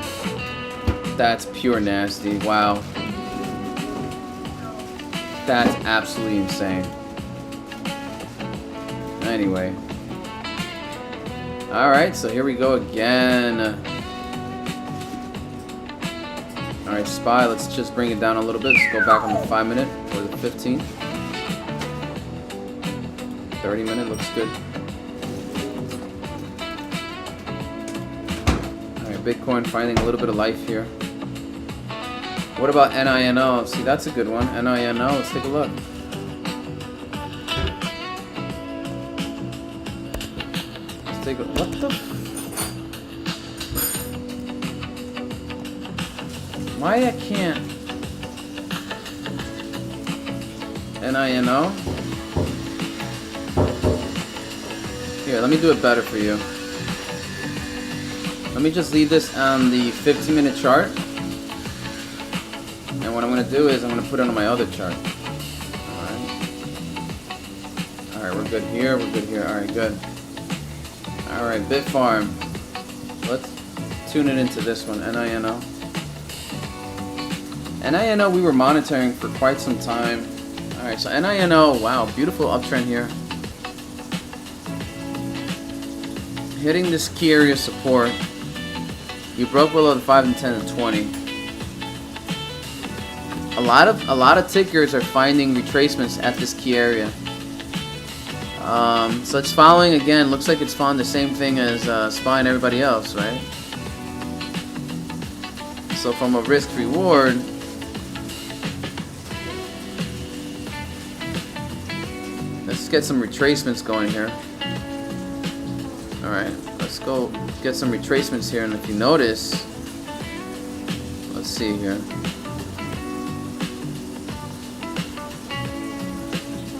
That's pure nasty. Wow. That's absolutely insane. Anyway. Alright, so here we go again. Alright, SPY, let's just bring it down a little bit. Let's go back on the 5-minute or the 15. 30-minute looks good. Alright, Bitcoin finding a little bit of life here. What about NINO? See, that's a good one. NINO, let's take a look. Let's take a... What the... Why I can't... NINO? Here, let me do it better for you. Let me just leave this on the 15-minute chart. And what I'm going to do is I'm going to put it on my other chart. Alright. Alright, we're good here. We're good here. Alright, good. Alright, Bitfarm. Let's tune it into this one. NINO. NINO we were monitoring for quite some time. Alright, so NINO, wow, beautiful uptrend here. Hitting this key area support. You broke below the 5 and 10 and 20. A lot of tickers are finding retracements at this key area. So it's following again. Looks like it's following the same thing as SPY and everybody else, right? So from a risk reward, let's get some retracements going here. Alright, let's go get some retracements here, and if you notice, let's see here.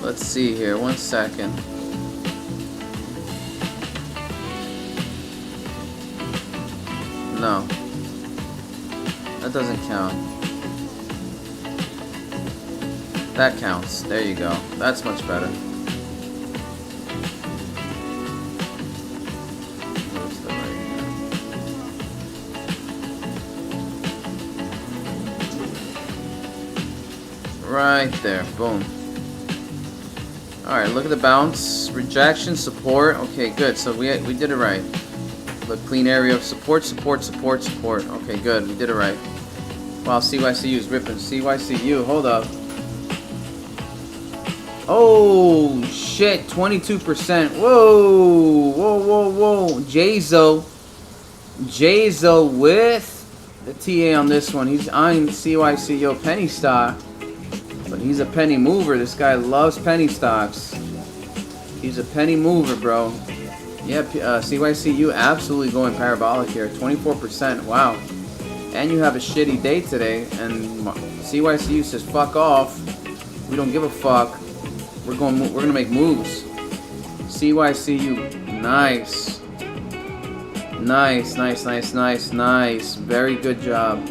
Let's see here, 1 second. No. That doesn't count. That counts. There you go. That's much better. Right there, boom. Alright, look at the bounce. Rejection, support. Okay, good. So we did it right. Look, clean area of support, support, support, support. Okay, good. We did it right. Wow, CYCU is ripping. CYCU, hold up. Oh, shit. 22%. Whoa. Whoa, whoa, whoa. Jazo with the TA on this one. He's eyeing CYCU penny stock. But he's a penny mover. This guy loves penny stocks. He's a penny mover, bro. Yeah, CYCU absolutely going parabolic here. 24%. Wow. And you have a shitty day today. And CYCU says, fuck off. We don't give a fuck. We're gonna make moves. CYCU, nice. Nice, nice, nice, nice, nice. Very good job.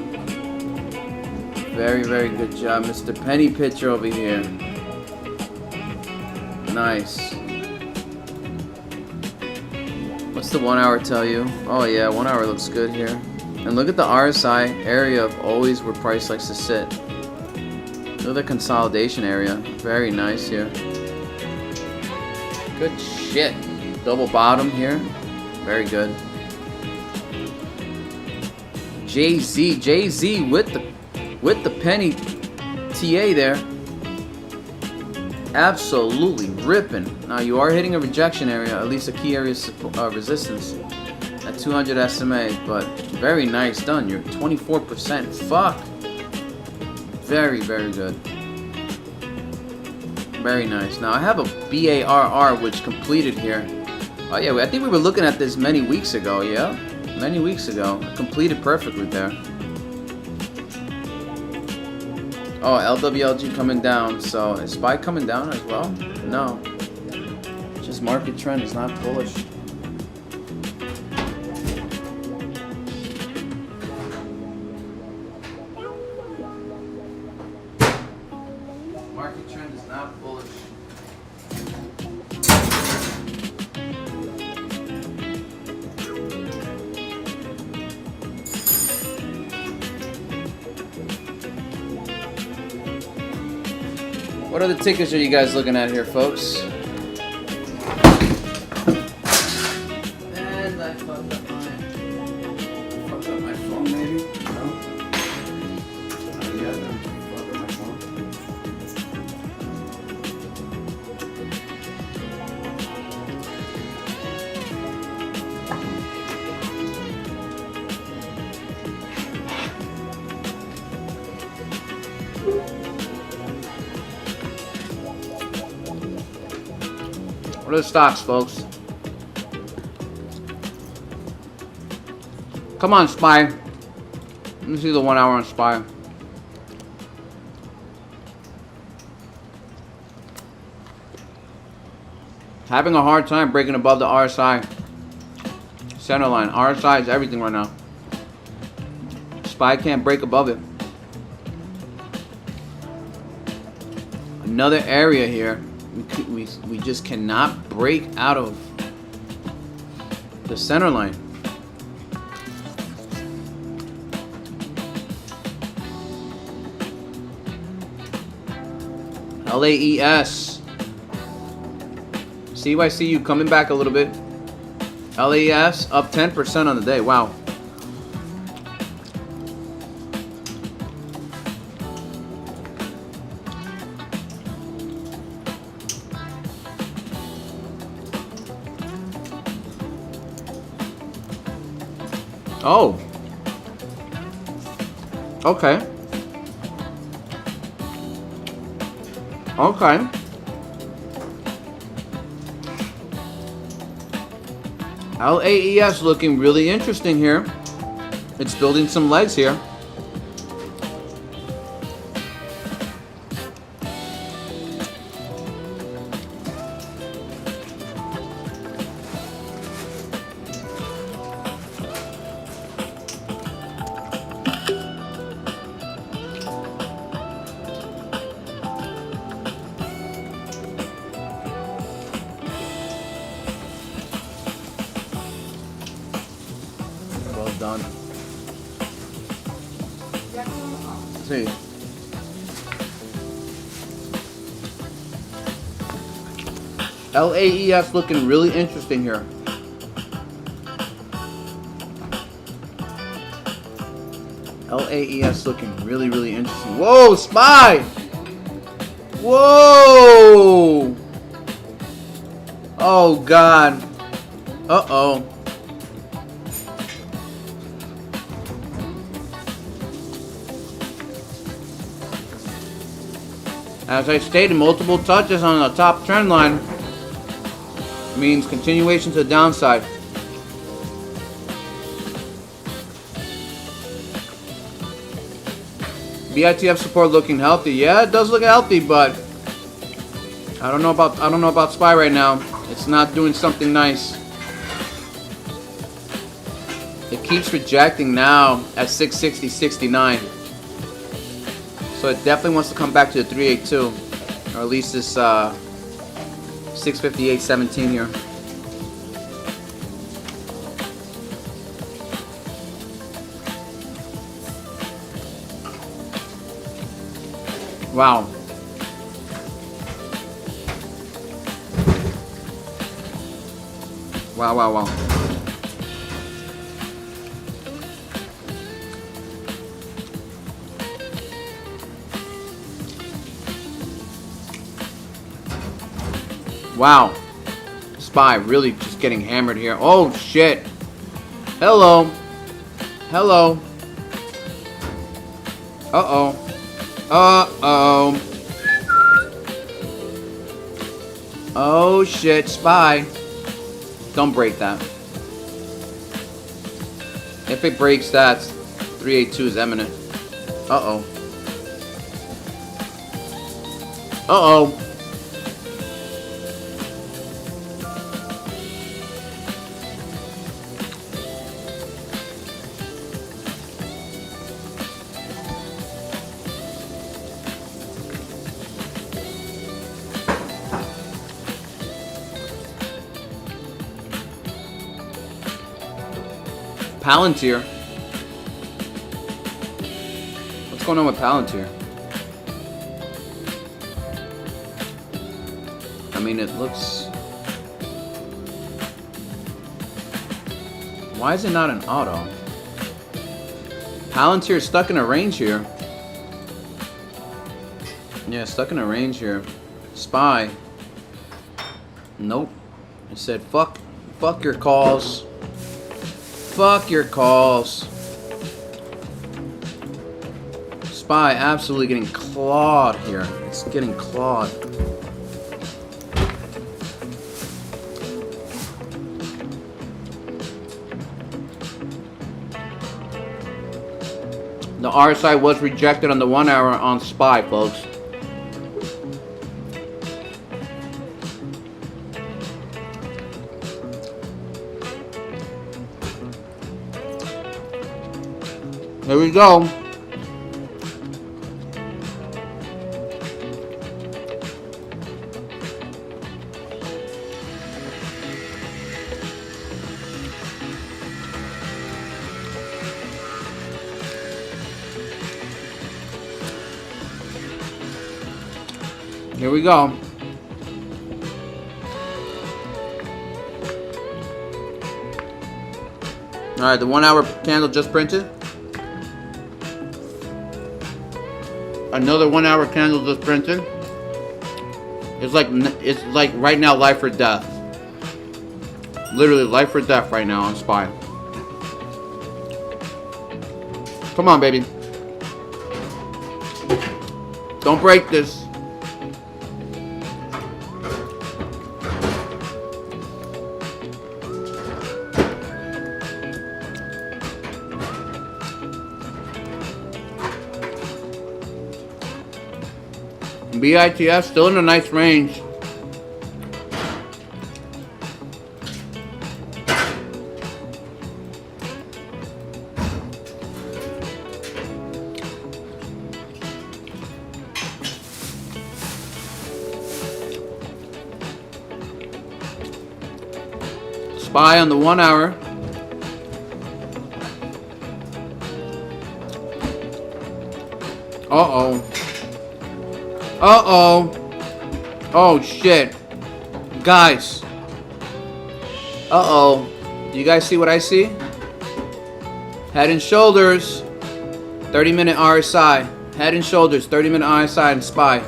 Very, very good job, Mr. Penny Pitcher over here. Nice. What's the 1 hour tell you? Oh yeah, 1 hour looks good here. And look at the RSI area of always where price likes to sit. Look at the consolidation area. Very nice here. Good shit. Double bottom here. Very good. Jay-Z with the penny TA there. absolutely ripping. Now you are hitting a rejection area, at least a key area of resistance at 200 SMA, but very nice done. You're 24%. Fuck. Very, very good. Very nice. Now I have a BARR which completed here. Oh yeah, I think we were looking at this many weeks ago. Yeah, many weeks ago. Completed perfectly there. Oh, LWLG coming down. So is SPY coming down as well? No. Just market trend is not bullish. Market trend is not bullish. What other tickets are you guys looking at here, folks? And I fucked up my phone, maybe? No? Yeah, then fucked up my phone. What are the stocks, folks? Come on, SPY. Let me see the 1 hour on SPY. Having a hard time breaking above the RSI center line. RSI is everything right now. SPY can't break above it. Another area here. We just cannot break out of the center line. LAES. CYCU coming back a little bit. LAES up 10% on the day. Wow. Oh. Okay. Okay. LAES looking really interesting here. It's building some legs here. Well done. See. LAES looking really interesting here. LAES looking really, really interesting. Whoa, SPY! Whoa! Oh, God. Uh-oh. As I stated, multiple touches on the top trend line means continuation to the downside. BITF support looking healthy. Yeah, it does look healthy, but I don't know about SPY right now. It's not doing something nice. It keeps rejecting now at 660.69. So it definitely wants to come back to the 382, or at least this 658.17 here. Wow. Wow, wow, wow. Wow. SPY really just getting hammered here. Oh, shit. Hello. Hello. Uh-oh. Uh-oh. Oh, shit. SPY. Don't break that. If it breaks that, 382 is imminent. Uh-oh. Uh-oh. Palantir. What's going on with Palantir? I mean, it looks... Why is it not an auto? Palantir is stuck in a range here. Yeah, stuck in a range here. SPY. Nope. It said, fuck your calls. Fuck your calls. SPY absolutely getting clawed here. It's getting clawed. The RSI was rejected on the 1 hour on SPY, folks. Here we go. Here we go. All right, the 1 hour candle just printed. Another 1 hour candle just printed. It's like right now, life or death. Literally life or death right now on SPY. Come on, baby. Don't break this. BITF still in a nice range. SPY on the 1 hour. Uh-oh. Uh-oh. Oh, shit. Guys. Uh-oh. Do you guys see what I see? Head and shoulders. 30-minute RSI. Head and shoulders. 30-minute RSI and SPY.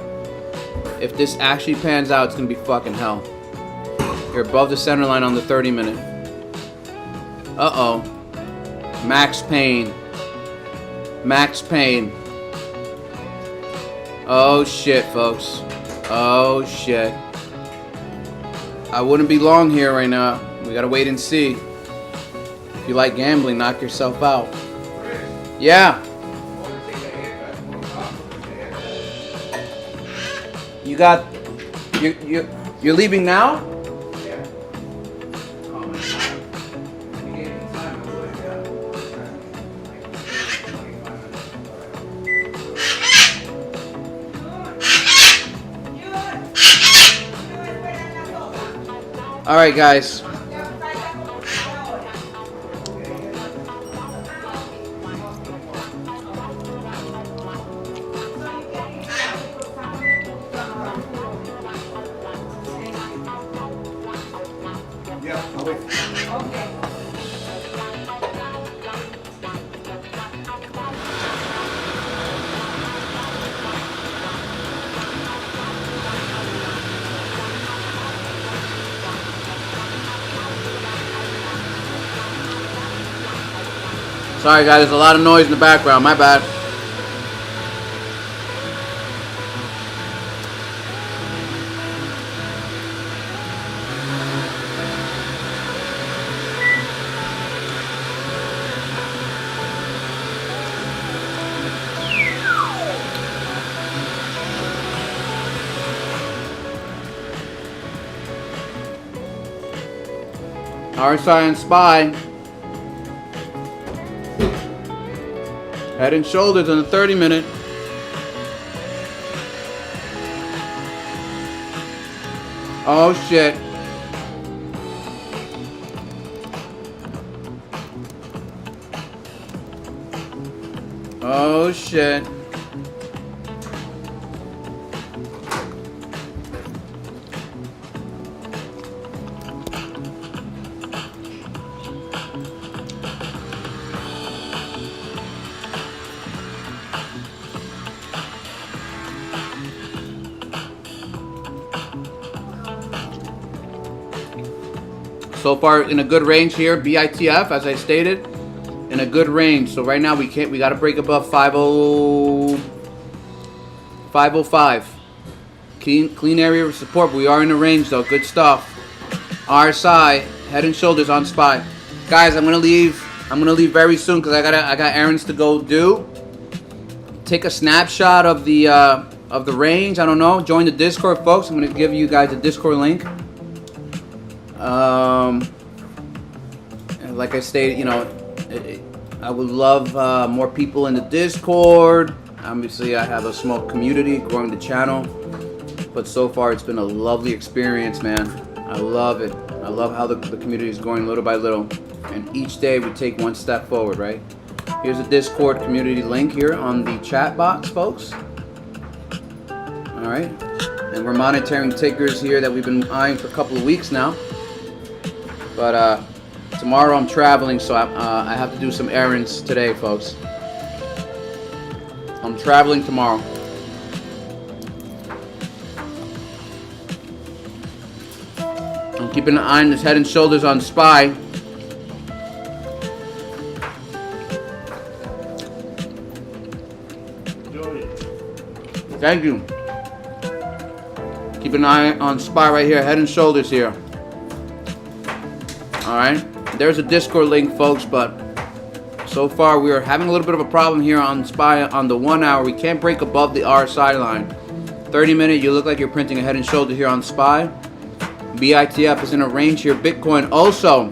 If this actually pans out, it's going to be fucking hell. You're above the center line on the 30-minute. Uh-oh. Max pain. Max pain. Oh shit, folks. Oh shit. I wouldn't be long here right now. We gotta wait and see. If you like gambling, knock yourself out. Yeah. You got... You're leaving now? All right, guys. Sorry guys, there's a lot of noise in the background, my bad. RSI and SPY. Head and shoulders on the 30-minute. Oh shit. Oh shit. So far in a good range here, BITF, as I stated, in a good range. So right now we got to break above 505. Clean area of support, but we are in the range though. Good stuff. RSI, head and shoulders on SPY. Guys, I'm gonna leave very soon because I got errands to go do. Take a snapshot of the range. I don't know. Join the Discord, folks. I'm gonna give you guys a Discord link. Like I stated, you know, I would love more people in the Discord. Obviously, I have a small community growing the channel, but so far it's been a lovely experience, man. I love it. I love how the community is growing little by little, and each day we take one step forward, right? Here's a Discord community link here on the chat box, folks. All right, and we're monitoring tickers here that we've been eyeing for a couple of weeks now. But tomorrow I'm traveling, so I have to do some errands today, folks. I'm traveling tomorrow. I'm keeping an eye on this head and shoulders on SPY. Thank you. Keep an eye on SPY right here, head and shoulders here. Alright, there's a Discord link, folks, but so far we are having a little bit of a problem here on SPY on the 1 hour. We can't break above the RSI line. 30-minute, you look like you're printing a head and shoulder here on SPY. BITF is in a range here. Bitcoin also,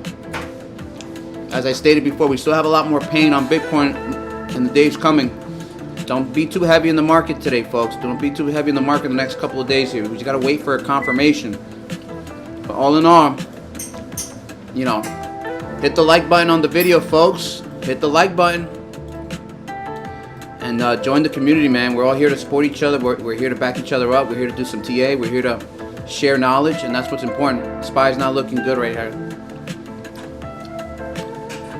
as I stated before, we still have a lot more pain on Bitcoin in the days coming. Don't be too heavy in the market today, folks. Don't be too heavy in the market the next couple of days here. We just got to wait for a confirmation. But all in all, you know, hit the like button on the video, folks. Hit the like button. And join the community, man. We're all here to support each other. We're here to back each other up. We're here to do some TA. We're here to share knowledge. And that's what's important. SPY's not looking good right here.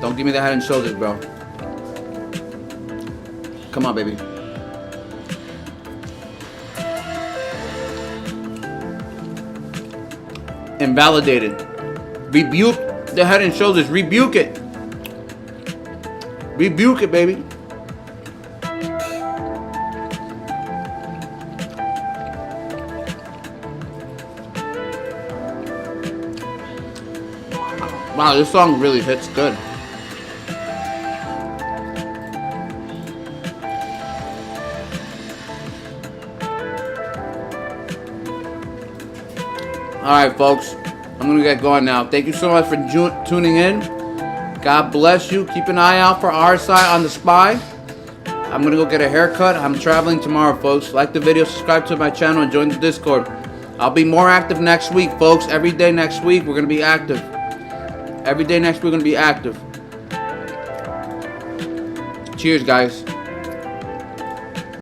Don't give me the head and shoulders, bro. Come on, baby. Invalidated. Rebuke the head and shoulders. Rebuke it. Rebuke it, baby. Wow, this song really hits good. Alright, folks. I'm going to get going now. Thank you so much for tuning in. God bless you. Keep an eye out for RSI on the SPY. I'm going to go get a haircut. I'm traveling tomorrow, folks. Like the video, subscribe to my channel, and join the Discord. I'll be more active next week, folks. Every day next week, we're going to be active. Every day next week, we're going to be active. Cheers, guys.